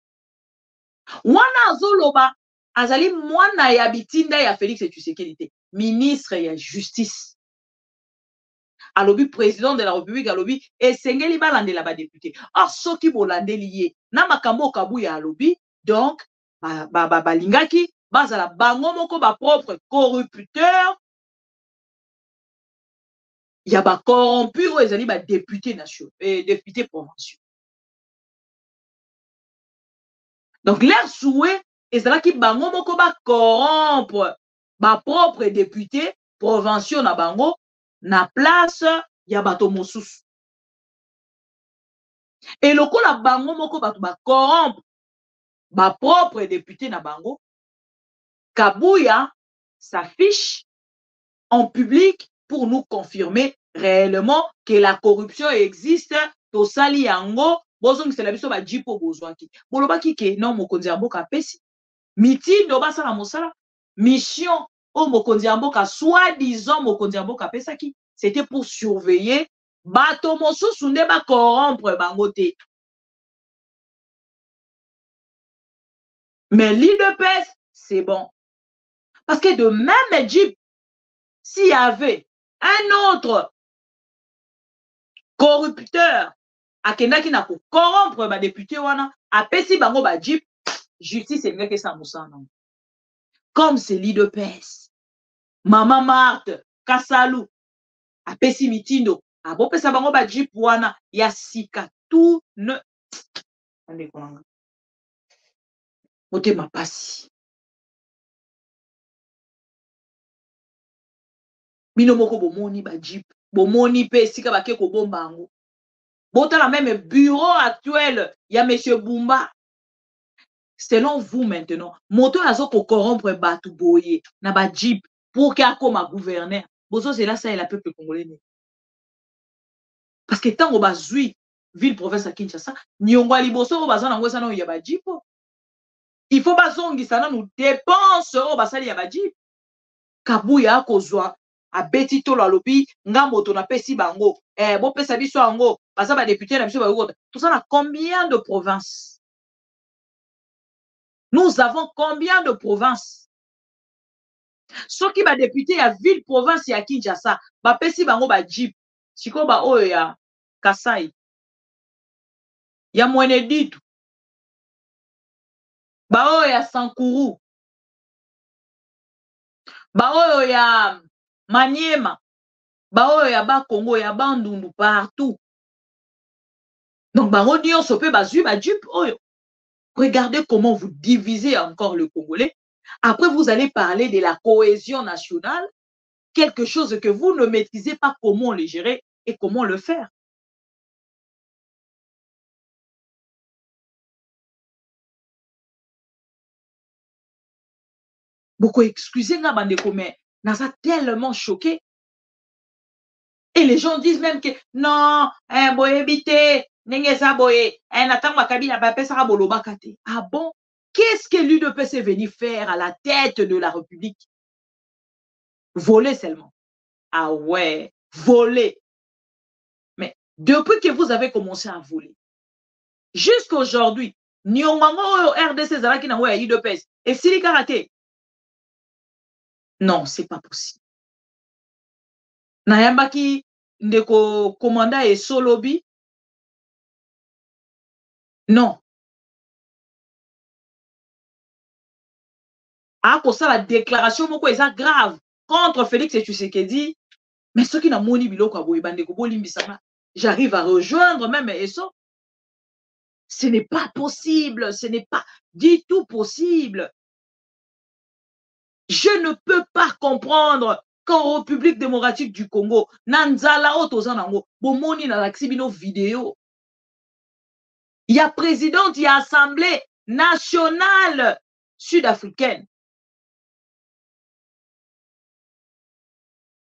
Wana azoloba azali mwana ya bitinda ya Félix Tshisekedi, ministre ya justice. Alobi président de la République alobi esengeli balandela ba député. Or soki bolandeli ye na makambo kabuya alobi donc balingaki bazala bango moko ba propre corrupteur ya ba corrompu o ezali ba député nationaux et député provinciaux. Donc leur souhait ezalaki bango moko ba corrompre ba propre député provinciaux na bango na place ya bato mosusu. Et lokola bango moko bato ba corrompre ba propre député na bango, Kabuya s'affiche en public pour nous confirmer réellement que la corruption existe. Tosali yango bozong c'est la biso ba jipo bozwaki. Bolobaki ke non mokonzi ya mboka pesi. Mitindo basala mosala mission au mokonzi ya mboka soi-disant mokonzi ya mboka pesaki, c'était pour surveiller bato mosusu nde ba corrompre bango te. Mais l'IDPS, c'est bon. Parce que de même Égypte, s'il y avait un autre corrupteur akendaki na ko corrompre ba député wana apesi bango ba jeep justice engeke sa musana comme c'est l'IDPS Mama Marthe Kasalu apesi mitindo abopesa bango ba jeep wana ya sika tout ne ande konanga motema pasi bino moko bomoni ba jeep bomoni pe sika bake ko bomba ngo botala même bureau actuel ya monsieur Bumba. Selon vous maintenant, moto azo ko corrompre batu boye na ba jeep pour que akoma gouverneur. Bozo c'est là ça et la peuple congolais. Parce que tant on bazui ville province à Kinshasa, nyongwa liboso bazana ngwesa na ya ba jeep. Il faut bazongi sana nous dépense o basali ya ba jeep. Kabuya akozwa abeti tolo alobi ngambo to na pesi bango. Bo pesa biso ango, basa ba député na biso ba yoko. Tout ça na combien de provinces? Nous avons combien de provinces? Ceux qui va député à ville province ya Kinshasa, ba pesi bango ba jeep. Siko ba oyo ya Kasai. Ya Mweneditu. Ba oyo ya Sankuru. Ba oyo ya Maniema. Ba oyo ya ba Congo ya Bandundu partout. Donc ba rodion sope ba zui ba jeep oyo. Regardez comment vous divisez encore le Congolais. Après, vous allez parler de la cohésion nationale, quelque chose que vous ne maîtrisez pas comment le gérer et comment le faire. Beaucoup excusez nga bandeko, mais naza tellement choqué. Et les gens disent même que non, boye bité, nengeza boye, natang Kabila ba pesa boloba kate. Ah bon? Qu'est-ce que l'UDPS est venu faire à la tête de la République? Voler seulement. Ah ouais, voler. Mais depuis que vous avez commencé à voler, jusqu'à aujourd'hui, Nyongango RDC Zalaki na UDPS et Sili Karaté. Non, c'est pas possible. Nayambaki ndeko commanda et Solobi. Non. Ah, pour ça, la déclaration moko est grave contre Félix Tshisekedi. Mais ceux qui n'ont moni biloko aboye bandeko bolimbisama, j'arrive à rejoindre même Eso. Ce n'est pas possible, ce n'est pas du tout possible. Je ne peux pas comprendre qu'en République démocratique du Congo, Nanzala Otozanango, bomoni na laxibino vidéo. Il y a présidente, il y a assemblée nationale sud-africaine.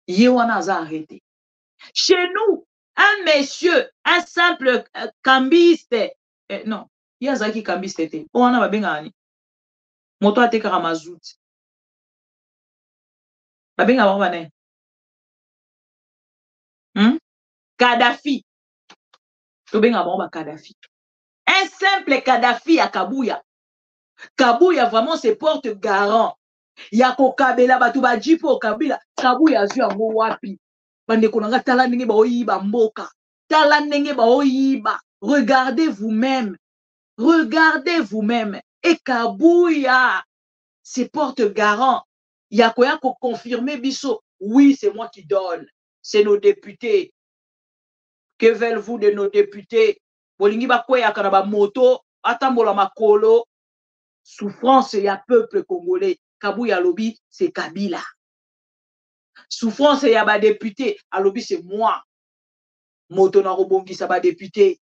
Yewana a arrêté. Chez nous, un monsieur, un simple cambiste, non, il y a Zaki cambiste. On a babengani. Moto ate karamazout. Babenga babane. Kadhafi. Tobenga baba Kadhafi. Un simple Kadhafi à Kabuya. Kabuya vraiment se porte garant. Yako kabela batu ba jipo kabila Kabuya zu yango wapi. Bande konanga tala ndenge ba oyiba mboka. Tala ndenge ba oyiba. Regardez vous-même. Regardez vous-même. Et Kabuya se porte garant. Yako yako confirmer biso. Oui, c'est moi qui donne. C'est nos députés. Que veulent-vous de nos députés? Bolingi ba kwea kana ba moto, atambola makolo. Souffrance ya peuple congolais. Kabuya lobi, c'est Kabila. Souffrance ya ba député, alobi c'est moi. Moto na robongi sa ba député.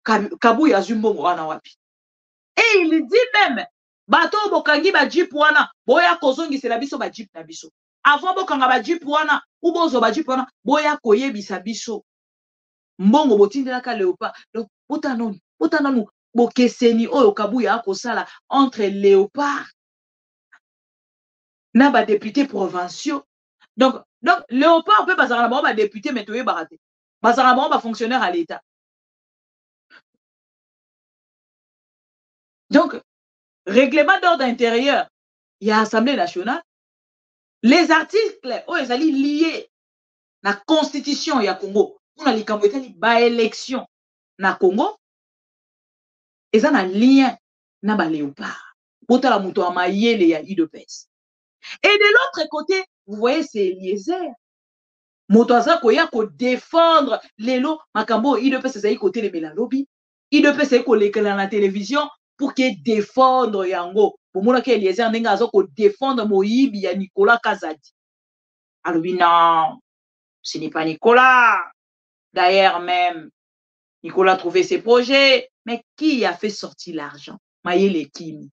Kabuya zumbongo wana wapi. Et il dit même, bato bokangi ba jeep wana, boya kozongi c'est la biso ba jeep na biso. Avant bokanga ba jeep wana, ou bozo ba jeep wana, boya koyebisa biso. Mbongo botindela ka léopard. Donc, botanonu, bokeseni oyo Kabuya akosala entre léopard na ba député provinciaux. Donc léopard peut bazara na ba député mais toye barate. Bazara ba fonctionnaire à l'état. Donc, règlement d'ordre intérieur, il y a Assemblée nationale. Les articles, ils allaient liés la constitution ya Congo. Pour les cambouetani ba élection na Congo, ils ont un lien na ba léopard. Pour la mouton à maïele ya IDPS. Et de l'autre côté, vous voyez, c'est Eliezer. Motoaza koya ko défendre lelo makambo IDPS c'est côté de Melalobi. IDPS c'est ko lekela na télévision pour qu'il défendre yango. Pour moi que Eliezer ndenga azo ko défendre Moïbi ya Nicolas Kazadi. Alors non, ce n'est pas Nicolas. D'ailleurs même Nicolas a trouvé ses projets, mais qui a fait sortir l'argent? Mayele Kimi.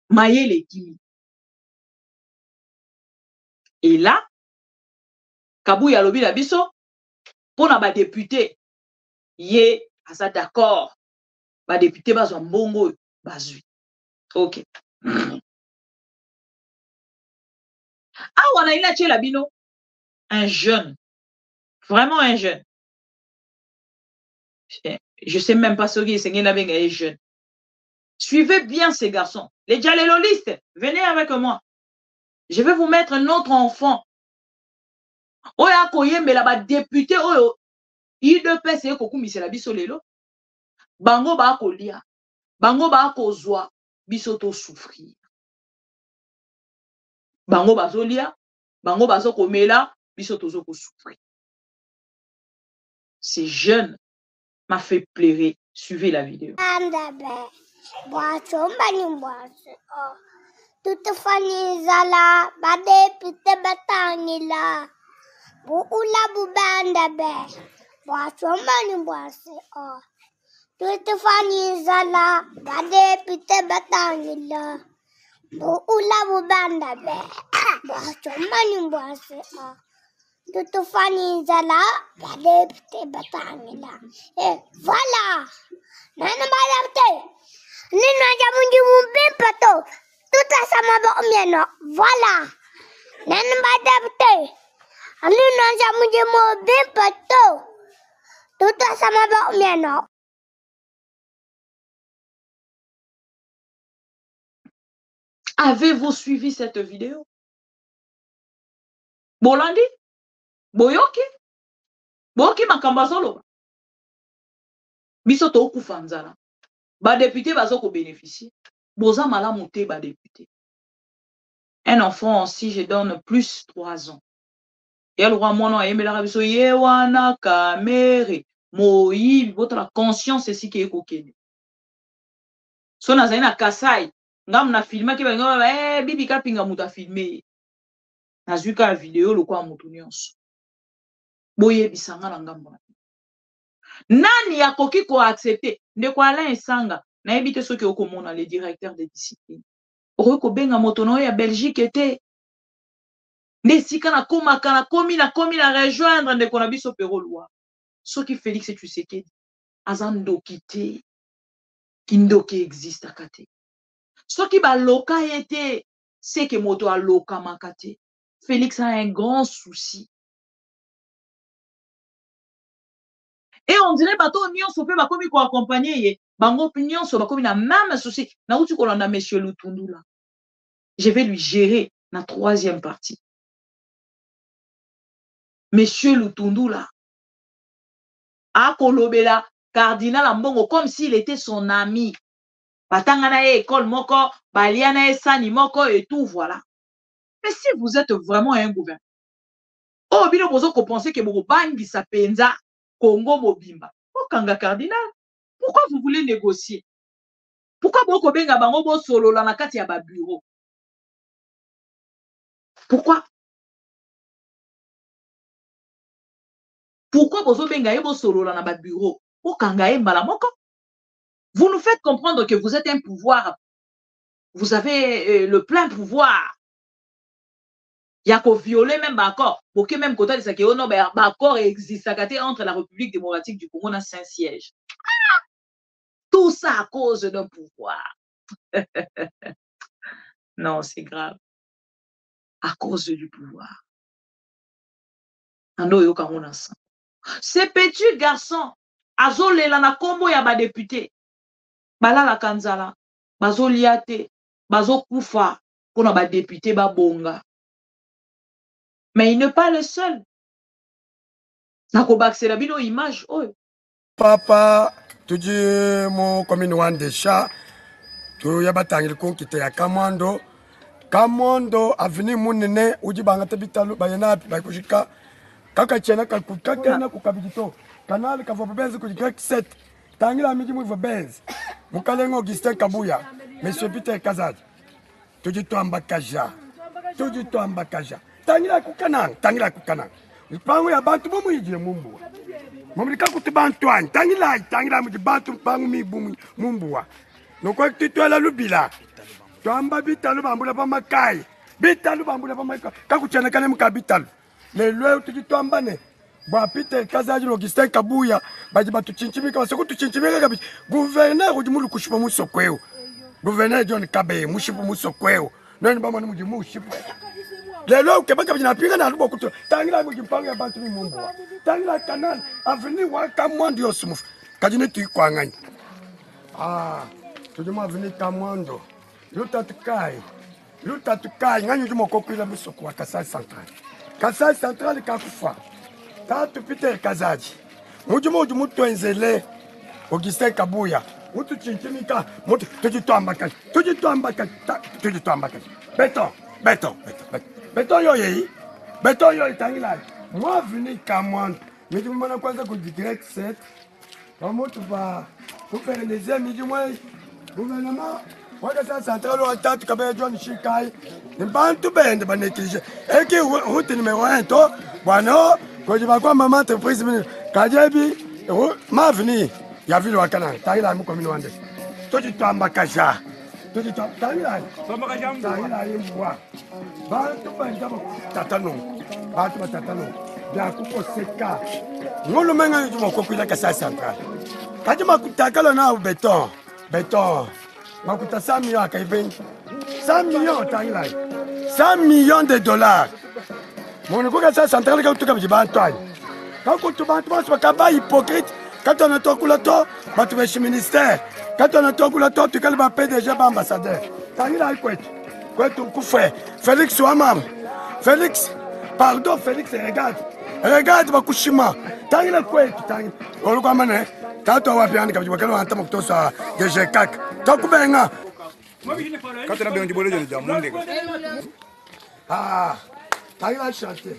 Mayele Kimi. Et là, Kabouya lobi la biso, pour na député, yé, asa d'accord, ba député bazo mbongo, bazui. Ok. Ah, on a une la bino, un jeune, vraiment un jeune. Je sais même pas ce qui est jeune. Suivez bien ces garçons. Les dialélolistes, venez avec moi. Je vais vous mettre un autre enfant. Oya koyembe la ba député oyo IDPS e koku misela biso lelo. Bango ba kolia. Bango ba kozwa biso to souffrir. Bango bazolia, bango bazo komela biso tozo ko souffrir. Ces jeunes m'a fait pleurer. Suivez la vidéo. Toute famille zala bade pite batangila bu ula bu banda be boachomba ni boase o toute famille zala bade pite batangila bu ula bu banda be boachomba ni boase o toute famille zala bade pite batangila et voilà nana badapte nina jamundi mumbe pato tout ça m'a bon voilà nan badapte nina jamundi mumbe pato tout ça m'a bon Avez-vous suivi cette vidéo? Bolandi? Boyoki? Boyoki makambazolo? Biso to kufanzala. Ba député bazo ko bénéficier. Boza malamu te ba député. Un enfant, si je donne plus 3 ans. Et le roi mono aimé la rabiso yewana kamere moyi votre conscience c'est si qui est kokene. So na zaina kasai ngam na filma ki ba bibi kapinga muta filmer. Na zuka vidéo lo kwa mutu nyonso. Boye bisanga na ngambo. Nani akoki ko accepter ndeko Alain Sanga na ebite soki okomona le directeur de discipline. Oko benga motono ya Belgique était nesika na komaka na komi na rejoindre ndeko na biso pero loi. Soki Félix Tshisekedi azando kité kindoki existe akate. Soki ba loka était c'est que moto a loka makate. Félix a un grand souci. Et on dirait bato nyonso pe bakomi ko accompagner ye bango nyonso bakomi na même souci na uti ko landa monsieur Lutundula. Je vais lui gérer la 3e partie. Monsieur Lutundula a kolobela cardinal Mbongo comme s'il était son ami. Batangana e école moko, baliana e sani moko et tout voilà. Mais si vous êtes vraiment un gouvernement, oh bino bozo ko penser que boko bangi sa penza Congo mobimba. Okanga cardinal. Pourquoi vous voulez négocier? Pourquoi boko benga bango bo solo la na kati ya ba bureau? Pourquoi? Pourquoi bozo benga yebo solo la na ba bureau? Okanga e mbala moko. Vous nous faites comprendre que vous êtes un pouvoir. Vous avez le plein pouvoir. Il y a qu'au violer même d'accord. Pour que même côté de ça qui est non, d'accord existe entre la République démocratique du Congo et Saint-Siège. Tout ça à cause d'un pouvoir. Non, c'est grave. À cause du pouvoir. Ces petits garçons, azole la na kombo ya ba député. Bala la kanzala, bazo liate, bazo kufa, pour na ba député ba bonga. Mais il n'est pas le seul. nakobakisela bino image oyo papa tuji mo commune wandesha tu yabatangile konkite ya Kamondo avenue munene uji bangata bitalo bayena bakushika kaka chena kakena kukabidito kanali kavobenzi kujika 7 tangila miji mu vobenzi mukalengo Augustin Kabuya monsieur Peter Kazadi tuji twamba kaja tangila kukanang pango ya bantu bomu yije mumbu momrika kutubantwan tangila mu bantu pango mi mumbuwa noko titwala lubila twamba bitalo bambula pa makai kakuchana kane mukabitalo lelo tuji twambane bwa Peter Kazadi Augustin Kabuya baji batuchinchimika basoko tuchinchimika kabisa gouverneur ujimulu kushipa musokweo gouverneur John Kabe mushipa musokweo nani bamani mujimu mushipa lelo kebaka binapinga na lubo kuto tangila mujimpango ya bantu mumbuwa tangila kanal avenue wa Kamondo yosumufu kajine tuikwanganya tujuma avenue Kamondo Lutatukai ngani jumo kokwila musoko wa Kasai Central kakufa tatu Peter Kazadi mujumo twenzele Augustin Kabuya mutu chinchimika mutu tujitwamba beton yoyi tangila moi vini Kamondo mijumana kwanza ku direct 7 kwa mutu va faire les amis du moins gouvernement waka sa central wa tatu kabe John Shikai ni bantu bende banekije eki route numéro 1 to bwana koji bakwa mama entreprise mini kajebi mavni ya vile wakana taila mu commune wande toji twamba kaja toji taila yimbwa bantu bende tatano bya kuko seka ngolo menga yumo kokwila Kasai Central kaje makutakala na beton makuta 100 millions à Kaibeng. 100 millions, Tangila. 100 millions de dollars. Mon Kasai Central, quand tu as dit Bantoy. Quand tu as hypocrite, quand on a ton coulato, tu vas chez le ministère. Quand on a ton coulato, tu as PDG ambassadeur. Tangila, quoi tu fais? Félix Ouamam. Félix, regarde Bakushima. Tangila, quoi tu as tato wapiani kabisa wakati wanataka kutosa GG4 takubenga kati na bengi bolejo ni jamunde taila chantier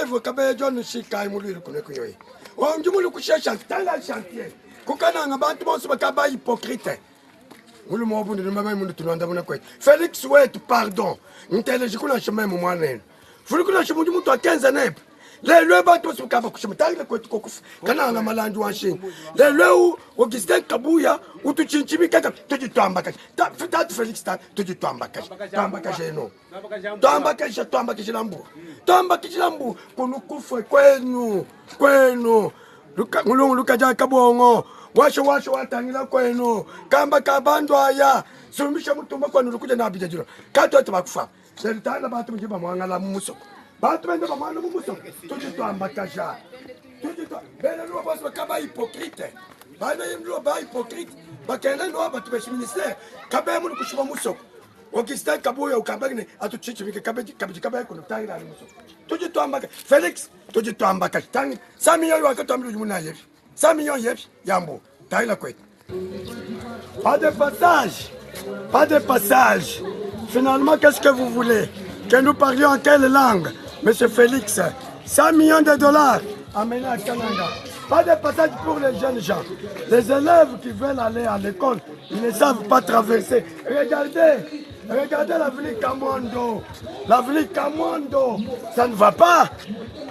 il faut kabe John Shikai muliro kuneko yoyi wanjumulu kushesha taila chantier kukana ngabantu bonse bakaba hypocrite mulu mobundi mama mundu tunanda muna kwet Félix wetu pardon nteleje kuna chemin mu mwanene fuli kuna chemin mutu a 15 ans le bato sukaba kushimtanga kwetu kokufa kana na malandu wa shin le Augustin Kabuya utuchinchimika tujitwamba kaje tatu Felix tujitwamba kaje twamba kaje lambu kunukufa kwenu lukaja kabongo washo watangila kwenu kamba kabandu aya sumisha mutumba kwenu lukuja na bijajiro kato tubakufa sertana batu mjiba mwangala musoko batu bende bamwana mumuso tujitwamba kaja bene lo boss bakaba hypocrite bana yimlo ba hypocrite bakena no batu beshi ministère kabe mu kushiba musoko Augustin Kabuya ukabagne atuchichimike kabe kono tangira muso tujitwamba Felix tujitwamba kaja tangi 100 millions wakatwambira jumuna yebi 100 millions yebi yambo taila kwetu pas de passage finalement qu'est-ce que vous voulez que nous parlions en quelle langue? Monsieur Félix, 100 millions de dollars amenés à Kananga. Pas de passage pour les jeunes gens. Les élèves qui veulent aller à l'école, ils ne savent pas traverser. Regardez l'avenue Kamondo. L'avenue Kamondo, ça ne va pas.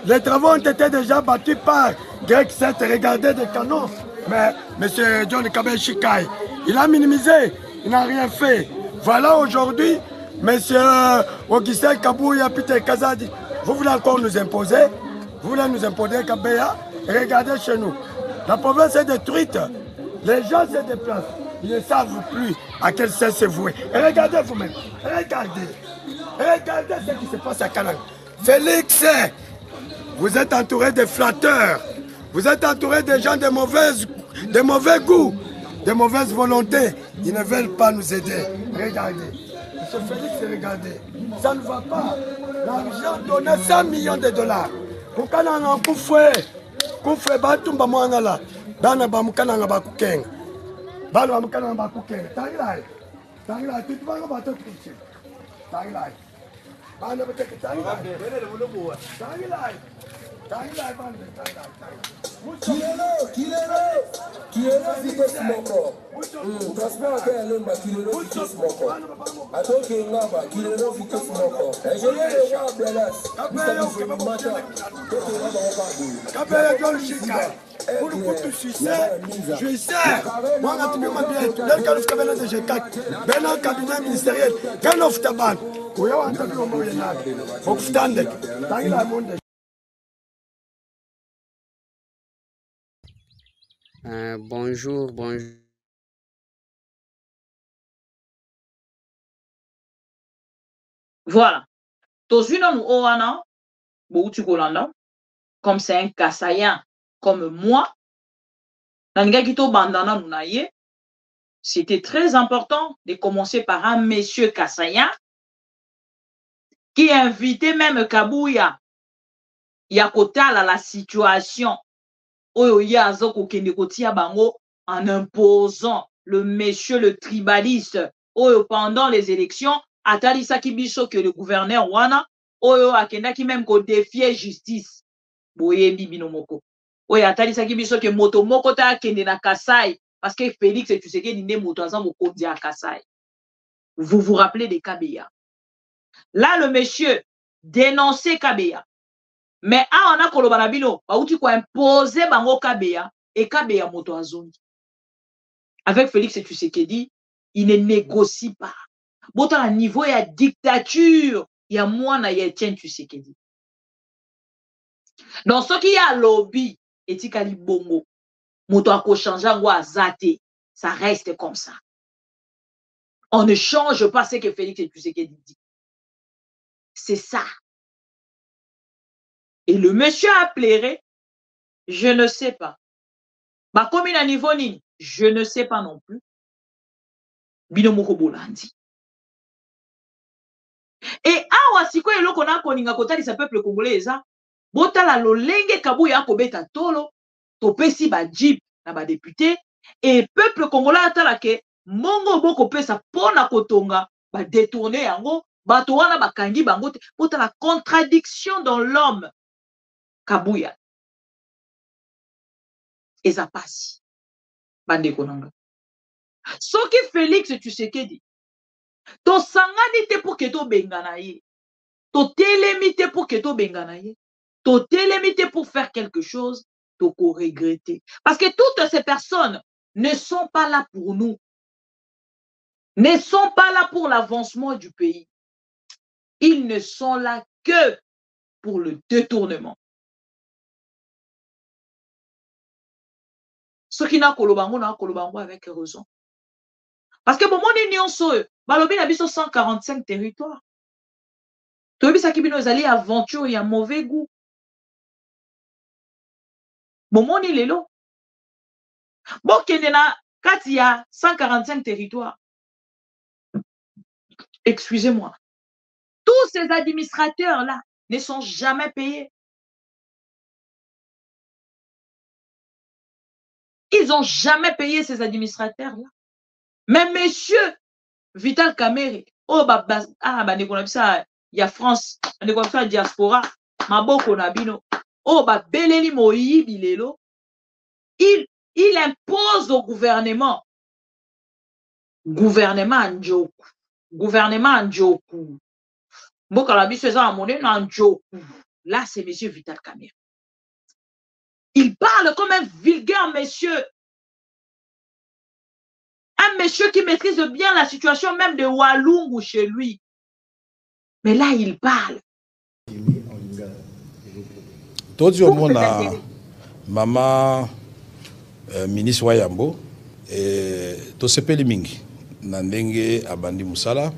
Les travaux ont été déjà battus par Greg 7. Regardez des canons. Mais monsieur John Kabe Shikai, il a minimisé, il n'a rien fait. Voilà aujourd'hui, monsieur Augustin Kabuya, Peter Kazadi, vous voulez encore nous imposer? Vous voulez nous imposer Kabeya? Regardez chez nous. La province est détruite. Les gens se déplacent. Ils ne savent plus à quel sens se vouer. Et regardez vous-même. Regardez ce qui se passe à Kananga. Félix, vous êtes entouré de flatteurs. Vous êtes entouré de gens de mauvais goût, de mauvaise volonté. Ils ne veulent pas nous aider. Regardez. Monsieur Félix, regardez. Ça ne va pas. L'argent donné 100 millions de dollars. kukananga kufwe batumba mwangala bana bamukananga bakukenga bana bamukananga bakukenga tangilai tutubanga batokuche tangilai bana bateke tangilai Kilelo vitesse moko. Transport ke alomba kilelo vitesse moko. Atoke ngaba kilelo vitesse moko. Ingénieur de roi Belas. Kabaya John Shika. Pour le coup, tu sais, je sais. Moi, quand tu me dis, dans le cas de cabinet de G4, dans le cabinet ministériel, quand on fait tabac, où il y a un peu de moyen, faut que tu t'endes. Dans le monde. Bonjour. Voilà. Tozuna nous oana, Bouti Kolanda, comme c'est un Kassaïen comme moi, c'était très important de commencer par un monsieur Kassaïen qui invitait même Kabouya. Yakotala la situation. En imposant le monsieur le tribaliste pendant les élections, Atalisa Kibiso que le gouverneur Wana, Akenda qui même ko défier justice. Boye Bibinomoko. Atalisa Kibiso que Motomoko ta kende na Kasai parce que Félix et tu sais que Ninde Motoazan Mokondi à Kasai. Vous vous rappelez de Kabeya. Là, le monsieur dénonçait Kabeya. Mais on a Kolobanabino, tu quoi imposer Bango Kabeya et Kabeya Motoazon. Avec Félix et tu sais qu'il dit, il ne négocie pas. Bon, à niveau, il y a dictature, il y a moi, il y a Etienne, tu sais qu'il dit. Dans ce qui y a lobby, et Tikali Bongo, Motoako changeant ou Zate, ça reste comme ça. On ne change pas ce que Félix et tu sais qu'il dit. C'est ça. Et le monsieur a plairé, je ne sais pas. Ma commune à niveau ni, je ne sais pas non plus. Binomoko Bolandi. Et awa siko eloko na koninga kotali sa peuple congolais eza, botala lolenge kabuya kobeta tolo, topesi ba jeep na ba député, et peuple congolais atala ke mongo boko pesa pona kotonga ba détourner yango, bato wana bakangi bango te, botala contradiction dans l'homme. Kabuya. Et ça passe. Bande konanga. Soki Félix, tu sais que dit. To sanganite pour que to benganaye. To télémite pour que to benganaye. To télémite pour faire quelque chose, to ko regretter. Parce que toutes ces personnes ne sont pas là pour nous. Ne sont pas là pour l'avancement du pays. Ils ne sont là que pour le détournement. Ceux qui n'ont kolobango avec raison. Parce que bon, mon union balobi na biso 145 territoires. Tobi sakibino ezali aventure ya mauvais goût. Bon, mon ilelo. Bon, kende na kati ya 145 territoires. Excusez-moi. Tous ces administrateurs-là ne sont jamais payés. Ils n'ont jamais payé ces administrateurs-là. Mais monsieur Vital Kamerhe, il y a France, il y a diaspora, il impose au gouvernement. Gouvernement Ndjoku. Là, c'est monsieur Vital Kamerhe. Il parle comme un vulgaire monsieur. Un monsieur qui maîtrise bien la situation même de Walungu chez lui. Mais là, il parle. Tous au monde, maman ministre Wayambo et tout ce pays mingi nandenge abandi musala.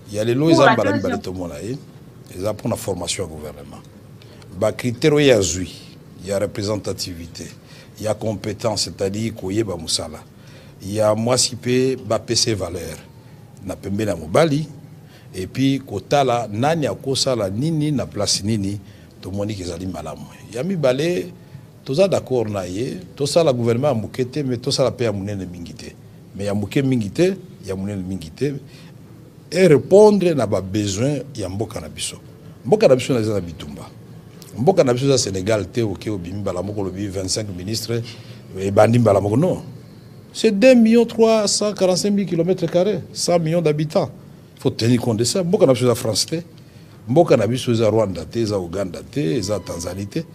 Il y a les lois qui balani balito monaï. Ils apprennent la formation au gouvernement. Ba critères y a zui. Il y a représentativité, il y a compétence, c'est-à-dire qu'il y a musala. Il y a moi si peu PC valeur. Na pembe na mobali et puis kotala nani akosala nini na place nini tomoni kezali malamu ya mibale toza d'accord na ye tosala gouvernement ya moke te mais tosala mpe ya monene mingi te mais ya moke mingi te ya monene mingi te et répondre na babesoin ya mboka na biso eza na bitumba mboka na biso eza Sénégal te oke obimi mbala moko lobi 25 ministres ebandi mbala moko non c'est 2 345 000 km², 100 millions d'habitants. Il faut tenir compte de ça. Mboka na biso eza France te mboka na biso eza Rwanda te eza Uganda te eza Tanzanie te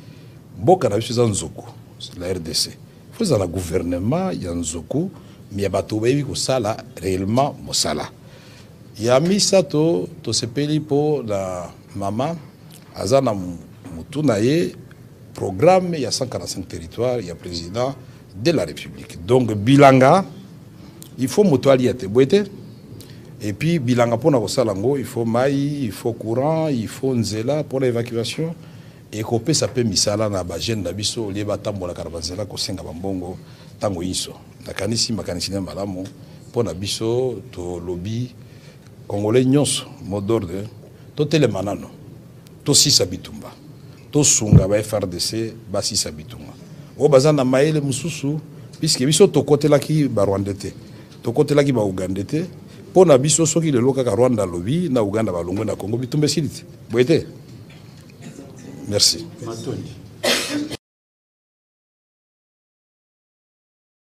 mboka na biso eza nzoku c'est la RDC il faut un gouvernement ya nzoku mais bato bayebi kosala réellement mosala ya misato tosepeli mpo na mama aza na mutu na ye programme ya 145 territoires ya président de la République donc bilanga il faut moto alia te boye te et puis bilanga mpona kosala ngo il faut mai il faut courant il faut nzela pour l'évacuation et kopesa mpe misala na bagene na biso olie batambolaka na banzela kosenga bambongo ntango nyonso nakanisi makanisi na malamu mpona biso tolobi congolais nyonso mot d'ordre totelema nano tosisa bitumba tosunga ba FRDC basisa bitumba oyo baza na mayele mosusu puisque biso tokotelaki barwande te tokotelaki baugande te mpona biso soki lelo kaka Rwanda lobi na Uganda balongwe na Congo bitumba esili te boye te. Merci.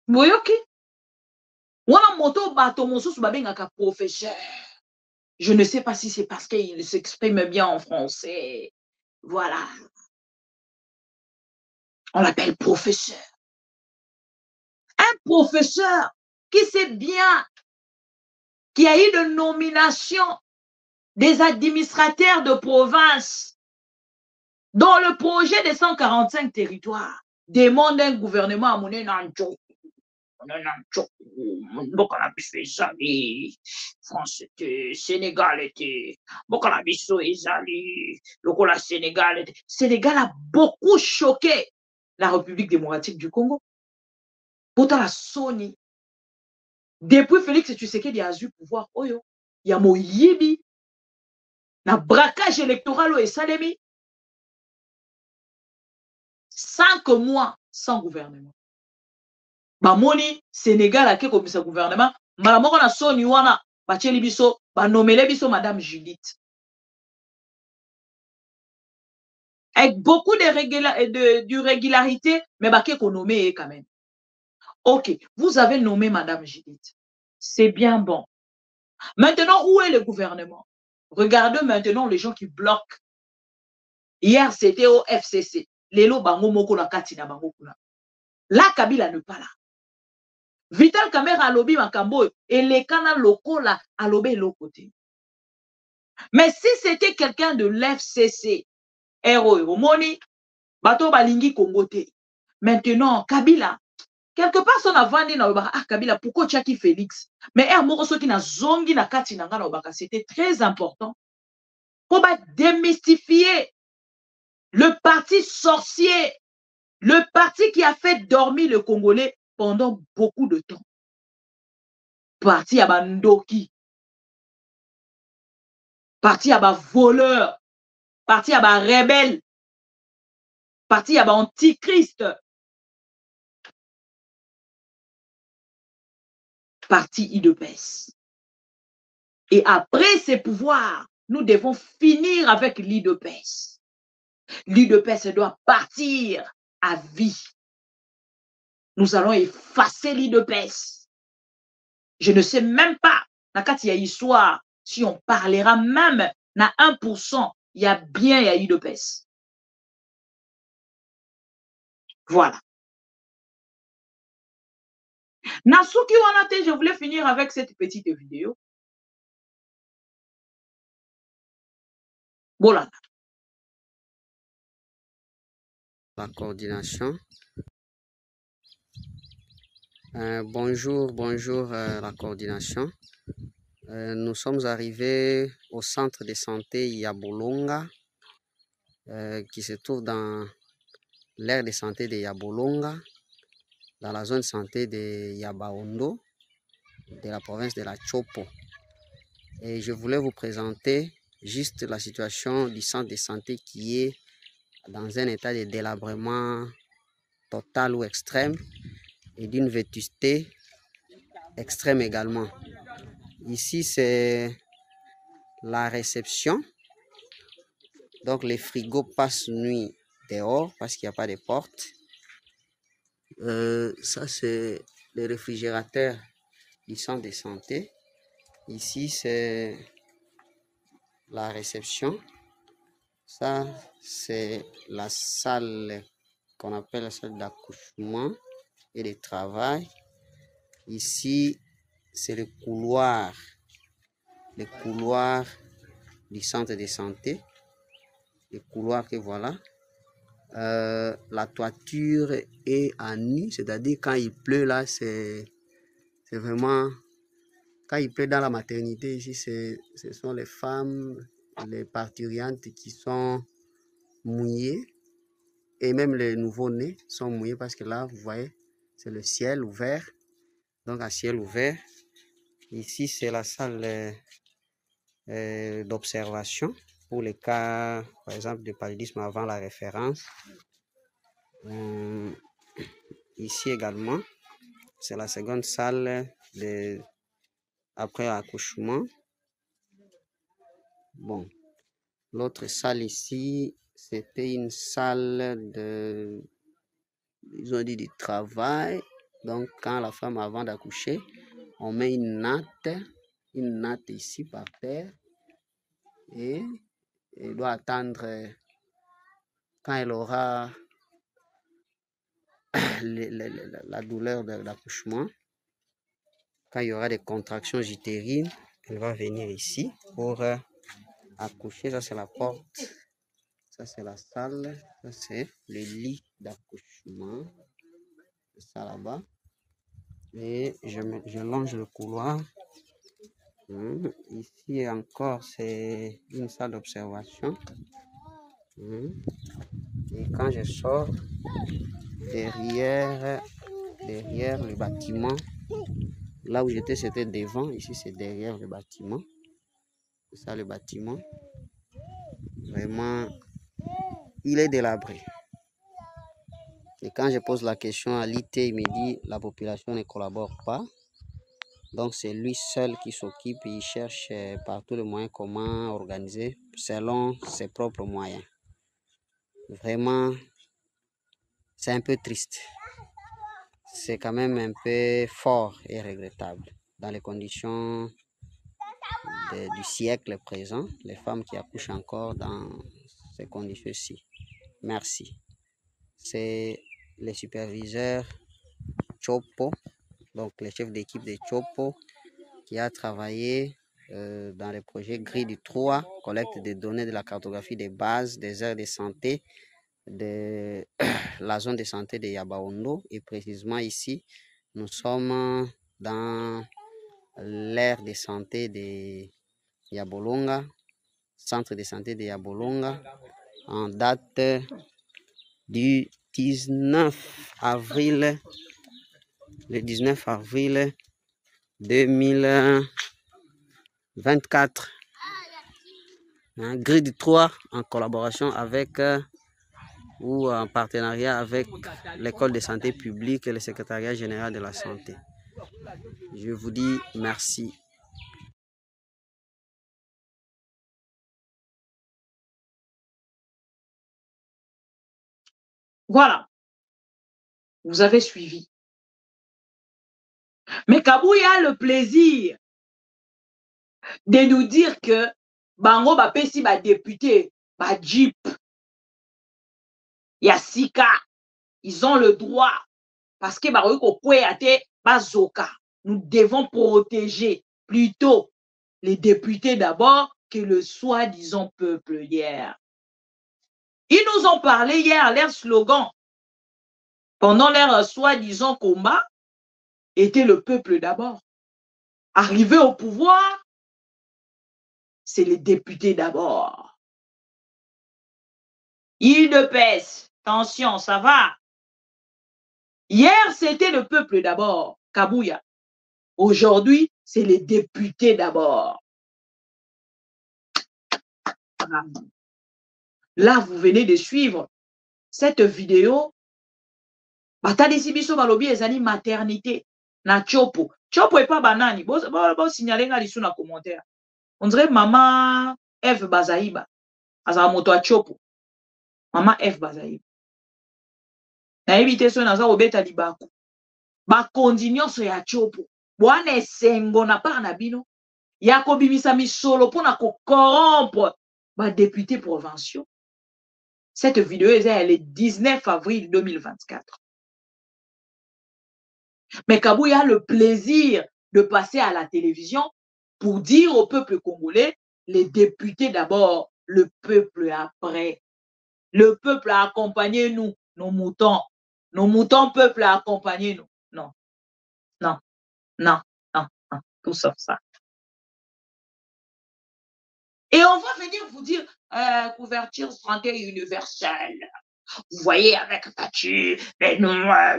Boyoki wana moto bato mosusu babengaka professeur. Je ne sais pas si c'est parce qu'il s'exprime bien en français. Voilà. On l'appelle professeur. Un professeur qui sait bien qu'il y a eu de nomination des administrateurs de province dans le projet des 145 territoires demande un gouvernement à mon Nancho. France était, Sénégal était, Bokalabiso Ezali, Lokola Sénégal était. Sénégal a beaucoup choqué la République démocratique du Congo. Pourtant la Sony, depuis Félix Tshisekedi a eu pouvoir, oyo, il y a Moyibi, na braquage électoral au Salemi, 5 mois sans gouvernement. Bamoni Sénégal a comme sa gouvernement malamoko na soni wana bacheli biso banomele biso madame Judith avec beaucoup de régularité mais baké ko nommé quand même. OK, vous avez nommé madame Judith. C'est bien bon. Maintenant où est le gouvernement? Regardez maintenant les gens qui bloquent. Hier c'était au FCC. Lelo bango moko na kati na bango kuna. Là Kabila ne pas là. Vital Kamera alobi makambo et les canaux locaux là alobé l'autre côté. Mais si c'était quelqu'un de l'FCC, héros, Moni, bato balingi Congote. Maintenant Kabila quelque part son avandi na obaka ah Kabila pourquoi tu as qui Félix? Mais moko soki na zongi na kati na ngana obaka c'était très important pour démystifier le parti sorcier, le parti qui a fait dormir le Congolais pendant beaucoup de temps. Parti à Bandoki, parti à bas voleur, parti à bas rebelle, parti à bas antichrist, parti IDPS. Et après ces pouvoirs, nous devons finir avec l'IDPS. L'IDPS doit partir à vie. Nous allons effacer l'IDPS. Je ne sais même pas, il y a histoire, si on parlera même na 1%, il y a bien il y a l'IDPS. Voilà. Nasuki Wanate, je voulais finir avec cette petite vidéo. Voilà. La coordination. Bonjour la coordination. Nous sommes arrivés au centre de santé Yabolonga, qui se trouve dans l'aire de santé de Yabolonga, dans la zone de santé de Yabaondo, de la province de la Chopo. Et je voulais vous présenter juste la situation du centre de santé qui est dans un état de délabrement total ou extrême et d'une vétusté extrême également. Ici, c'est la réception. Donc, les frigos passent nuit dehors parce qu'il n'y a pas de porte. Ça, c'est le réfrigérateur du centre de santé. Ici, c'est la réception. Ça, c'est la salle qu'on appelle la salle d'accouchement et de travail. Ici, c'est le couloir du centre de santé. Le couloir que voilà. La toiture est à nu, c'est-à-dire quand il pleut là, c'est vraiment... Quand il pleut dans la maternité, ici, ce sont les femmes, les parturientes qui sont mouillées. Et même les nouveaux-nés sont mouillés parce que là, vous voyez, c'est le ciel ouvert. Donc, à ciel ouvert. Ici, c'est la salle d'observation pour les cas, par exemple, de paludisme avant la référence. Ici également, c'est la seconde salle après l'accouchement. Bon, l'autre salle ici, c'était une salle ils ont dit du travail. Donc, quand la femme, avant d'accoucher, on met une natte ici par terre et elle doit attendre quand elle aura la douleur de l'accouchement. Quand il y aura des contractions utérines, elle va venir ici pour accoucher. Ça, c'est la porte. Ça, c'est la salle. Ça, c'est le lit d'accouchement. C'est ça là-bas. Et je longe le couloir. Ici encore, c'est une salle d'observation. Et quand je sors, derrière le bâtiment, là où j'étais, c'était devant. Ici, c'est derrière le bâtiment. C'est ça, le bâtiment. Vraiment, il est délabré. Et quand je pose la question à l'IT, il me dit la population ne collabore pas. Donc, c'est lui seul qui s'occupe et il cherche par tous les moyens comment organiser selon ses propres moyens. Vraiment, c'est un peu triste. C'est quand même un peu fort et regrettable. Dans les conditions du siècle présent, les femmes qui accouchent encore dans ces conditions-ci. Merci. C'est le superviseur Chopo, donc le chef d'équipe de Chopo, qui a travaillé dans le projet Grille du 3, collecte des données de la cartographie des bases des aires de santé de la zone de santé de Yabaondo. Et précisément ici, nous sommes dans l'aire de santé de Yabolonga, centre de santé de Yabolonga, en date du 19 avril, le 19 avril 2024. Grille du 3 en collaboration avec ou en partenariat avec l'école de santé publique et le secrétariat général de la santé. Je vous dis merci. Voilà. Vous avez suivi. Mais Kabouya a le plaisir de nous dire que Bango Bapesi ba député, ba Jeep, Yassika, ils ont le droit parce que nous devons protéger plutôt les députés d'abord que le soi-disant peuple hier. Ils nous ont parlé hier, leur slogan, pendant leur soi-disant combat, était le peuple d'abord. Arrivé au pouvoir, c'est les députés d'abord. Ils ne pèsent. Attention, ça va. Hier, c'était le peuple d'abord, Kabouya. Aujourd'hui, c'est les députés d'abord. Là, vous venez de suivre cette vidéo, batalisi biso balobi ezali maternité na Chopo. Chopo est pas banani. Bon signaler nga lisu na commentaire. On dirait maman Eve Bazaïba. Aza moto a Chopo. Maman Eve Bazaïba. Na évité so na za obeta libako. Ba continuer so ya Chopo. Bwana esengo na par na bino. Ya ko bimisa misolo pona ko corrompre ba député provinciaux. Cette vidéo est le 19 avril 2024. Mais Kabouya a le plaisir de passer à la télévision pour dire au peuple congolais, les députés d'abord, le peuple après. Le peuple a accompagné nous, nos moutons. Nos moutons, peuple a accompagné nous. Non, non, non, non, non, tout sauf ça. Et on va venir vous dire, couverture santé universelle. Vous voyez, avec Fachi, mais non, la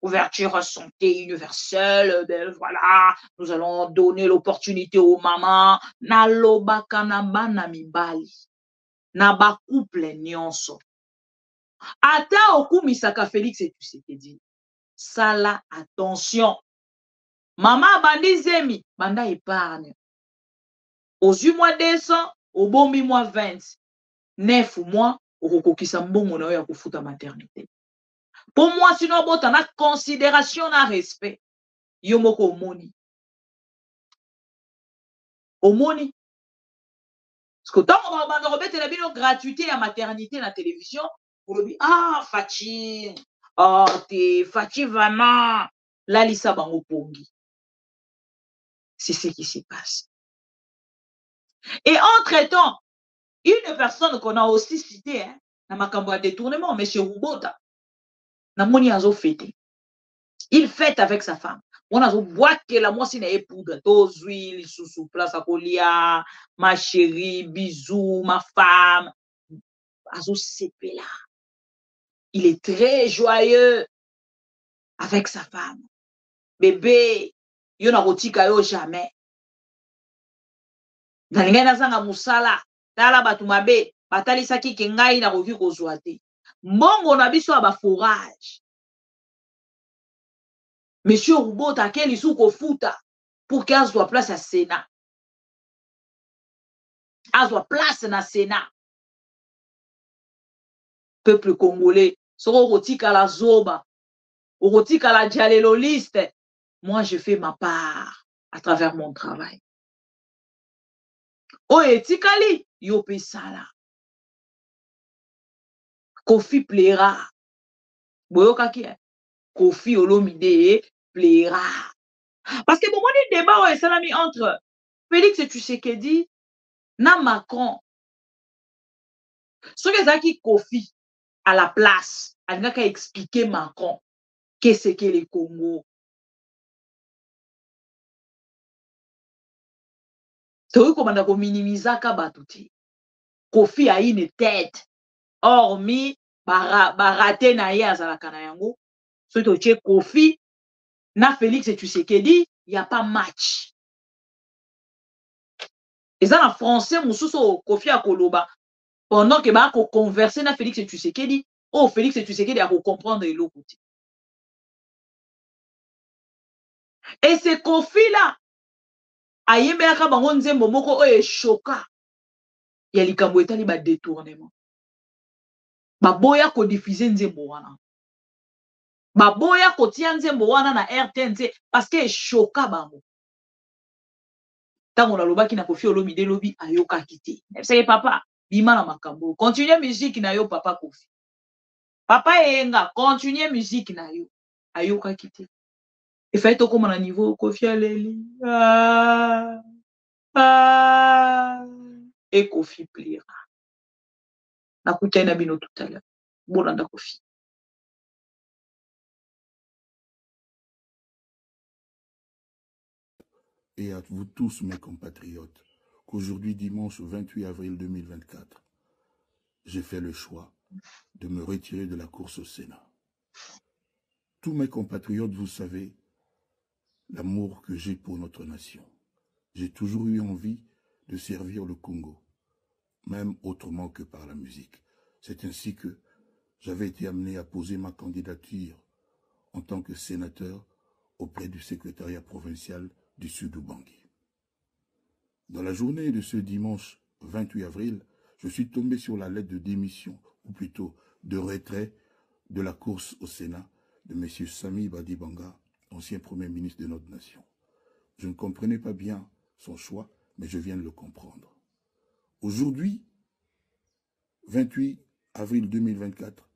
couverture santé universelle, ben voilà, nous allons donner l'opportunité aux mamans. Na lobaka na bana mibali. Na ba couple nyonso. Ata okumisaka Félix et Tshisekedi. Sala attention. Maman bandi zemi, banda épargne. Aux 8 mois décembre, au bon mois 20, 9 mois, okokokisa mbongo na yo ya kofuta maternité. Pour moi, sinon, bon, t'en as considération, na respect. Yo moko omoni. Omoni. Parce que tant qu'on va remettre la bino gratuité à maternité na télévision, pour le dire, ah, Fachi, oh, t'es Fachi vraiment, la lisa bango pongi. C'est ce qui se passe. Et entre-temps, une personne qu'on a aussi citée, hein, dans ma campagne de détournement, M. Rubota, na moni azo fêté. Il fête avec sa femme. On a voit que la moitié n'est poudre. Dos huiles, sous place à colia, ma chérie, bisous, ma femme. Azo sepé là. Il est très joyeux avec sa femme. Bébé, yon a rotika yo jamais. Na linga na zanga musala, tala batu mabe, batali saki kengai na roki kozwa te. Mbongo na biso aba forage. Monsieur Rubota, quel sous kofuta pour qu'il soit place à Sénat. A soit place na Sénat. Peuple congolais, soro rotika la zoba, rotika la dialéloliste. Moi, je fais ma part à travers mon travail. O etikali, yo pe sala. Kofi plaira. Boyoka ki, Kofi Olomide plaira. Parce que bon, on a un débat salami entre Félix et Tshisekedi na Macron. Ce que Zaki Kofi à la place, il n'a qu'à expliquer Macron qu'est-ce que le Congo. C'est vrai qu'on a minimisé Kabatuti. Kofi a une tête. Hormis baraté na ya za la kanayango. Ce que Kofi na Félix et Tshisekedi, il n'y a pas match. Et ça, en français, Moussousso Kofi a Koloba. Pendant que ba ko converser na Félix et Tshisekedi, oh Félix et Tshisekedi a comprendre l'autre côté. Et ce Kofi là, ayembe aka bango nzembo moko o e choka. Ya likambo etali ba détournement. Ba boya ko diffuser nzembo wana. Ba boya ko tia nzembo wana na RTNC parce que choka bango. Tango na lobaki na Kofi Olomide lobi ayoka kité. C'est papa, bima na makambo. Continuez musique na yo papa Kofi. Papa enga, continuez musique na yo. Ayoka kité. Et fait to comme na niveau Kofi aleli. Et Kofi pliera. Na kutena bino tout à l'heure. Bolanda Kofi. Et à vous tous mes compatriotes, qu'aujourd'hui dimanche 28 avril 2024, j'ai fait le choix de me retirer de la course au Sénat. Tous mes compatriotes, vous savez l'amour que j'ai pour notre nation. J'ai toujours eu envie de servir le Congo, même autrement que par la musique. C'est ainsi que j'avais été amené à poser ma candidature en tant que sénateur auprès du secrétariat provincial du Sud-Ubangui. Dans la journée de ce dimanche 28 avril, je suis tombé sur la lettre de démission, ou plutôt de retrait de la course au Sénat de M. Sami Badibanga, ancien Premier ministre de notre nation. Je ne comprenais pas bien son choix, mais je viens de le comprendre. Aujourd'hui, 28 avril 2024,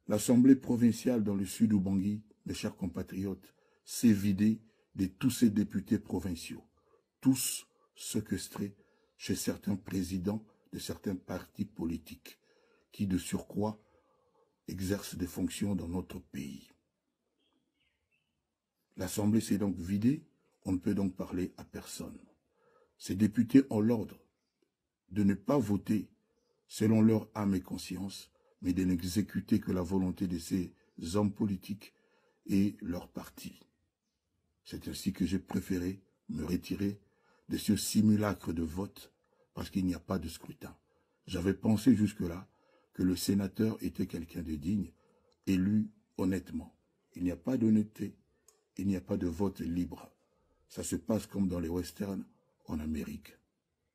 l'Assemblée provinciale dans le Sud-Ubangui, mes chers compatriotes, s'est vidée de tous ses députés provinciaux, tous séquestrés chez certains présidents de certains partis politiques, qui de surcroît exercent des fonctions dans notre pays. L'Assemblée s'est donc vidée, on ne peut donc parler à personne. Ces députés ont l'ordre de ne pas voter selon leur âme et conscience, mais de n'exécuter que la volonté de ces hommes politiques et leur parti. C'est ainsi que j'ai préféré me retirer de ce simulacre de vote parce qu'il n'y a pas de scrutin. J'avais pensé jusque-là que le sénateur était quelqu'un de digne, élu honnêtement. Il n'y a pas d'honnêteté, il n'y a pas de vote libre. Ça se passe comme dans les westerns en Amérique.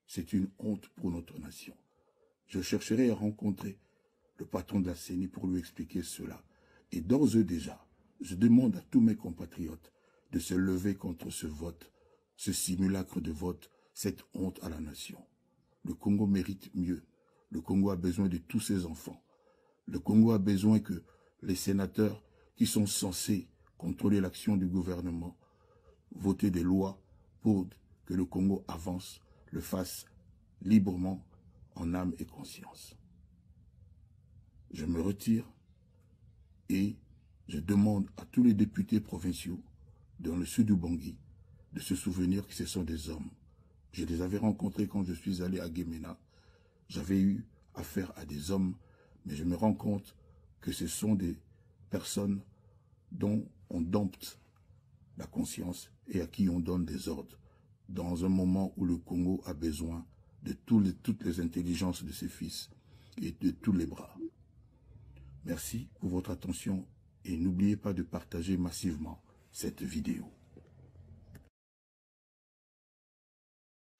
C'est une honte pour notre nation. Je chercherai à rencontrer le patron de la CENI pour lui expliquer cela. Et d'ores et déjà, je demande à tous mes compatriotes de se lever contre ce vote, ce simulacre de vote, cette honte à la nation. Le Congo mérite mieux. Le Congo a besoin de tous ses enfants. Le Congo a besoin que les sénateurs qui sont censés contrôler l'action du gouvernement, voter des lois pour que le Congo avance, le fasse librement, en âme et conscience. Je me retire et je demande à tous les députés provinciaux dans le Sud-Ubangui de se souvenir que ce sont des hommes. Je les avais rencontrés quand je suis allé à Guémena. J'avais eu affaire à des hommes, mais je me rends compte que ce sont des personnes dont on dompte la conscience et à qui on donne des ordres, dans un moment où le Congo a besoin de toutes les intelligences de ses fils et de tous les bras. Merci pour votre attention et n'oubliez pas de partager massivement cette vidéo.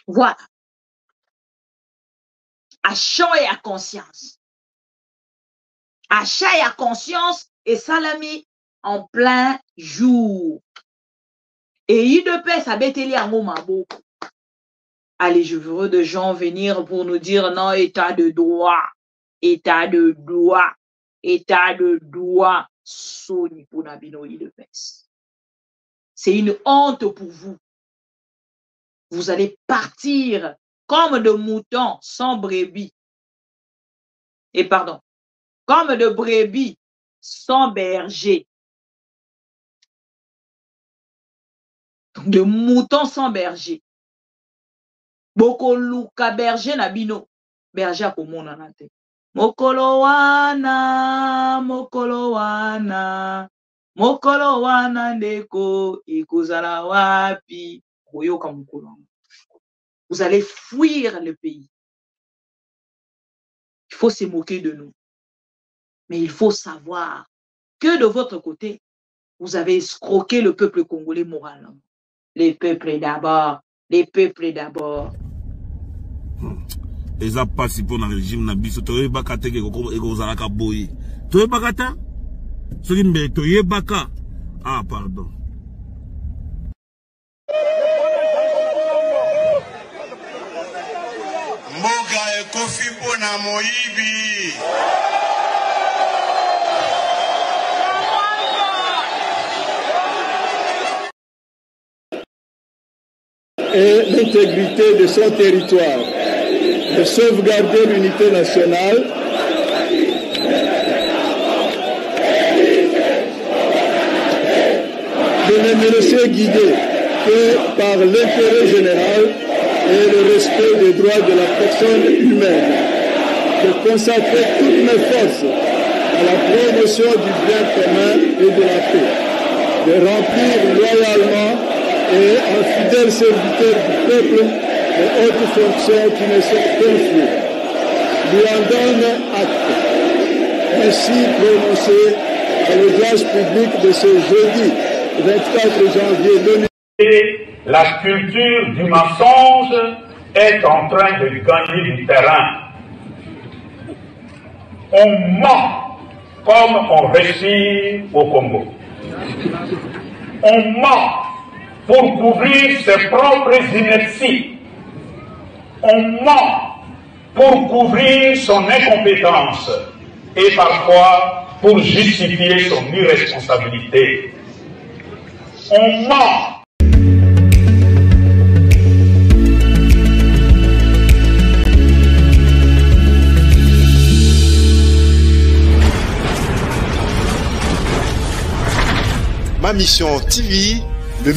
Voilà. À chaud et à conscience. À chaud et à conscience et salami en plein jour. Et il de paix, ça bêteli à mon mabo. Allez, je veux de gens venir pour nous dire non, état de droit, état de droit, état de droit. Soni pour Nabino il de paix. C'est une honte pour vous. Vous allez partir comme de moutons sans brebis. Et pardon, comme de brebis sans berger. De moutons sans berger. Boko luka berger na bino. Berger pour mon anate. Mokolo wana, mokolo wana. Mokolo wana ndeko ikozala wapi. Boyoka mokolo. Vous allez fuir le pays. Il faut se moquer de nous. Mais il faut savoir que de votre côté, vous avez escroqué le peuple congolais moralement. Les peuples d'abord. Les peuples d'abord. Eza pasi pour le régime na biso toye bakate ke ekozala ka boyi. Toye bakata? Soki mbe toye baka. Ah pardon. Mboga ekofi pona moyibi. Et l'intégrité de son territoire, de sauvegarder l'unité nationale, de ne me laisser guider que par l'intérêt général et le respect des droits de la personne humaine, de consacrer toutes mes forces à la promotion du bien commun et de la paix, de remplir loyalement et en fidèle serviteur du peuple les hautes fonctions qui me sont confiées. Lui en donne acte. ainsi prononcé à l'audience publique de ce jeudi 24 janvier 2020. La culture du mensonge est en train de gagner du terrain. On ment comme on respire au Congo. On ment pour couvrir ses propres inerties. On ment pour couvrir son incompétence et parfois pour justifier son irresponsabilité. On ment. Ma Mission TV,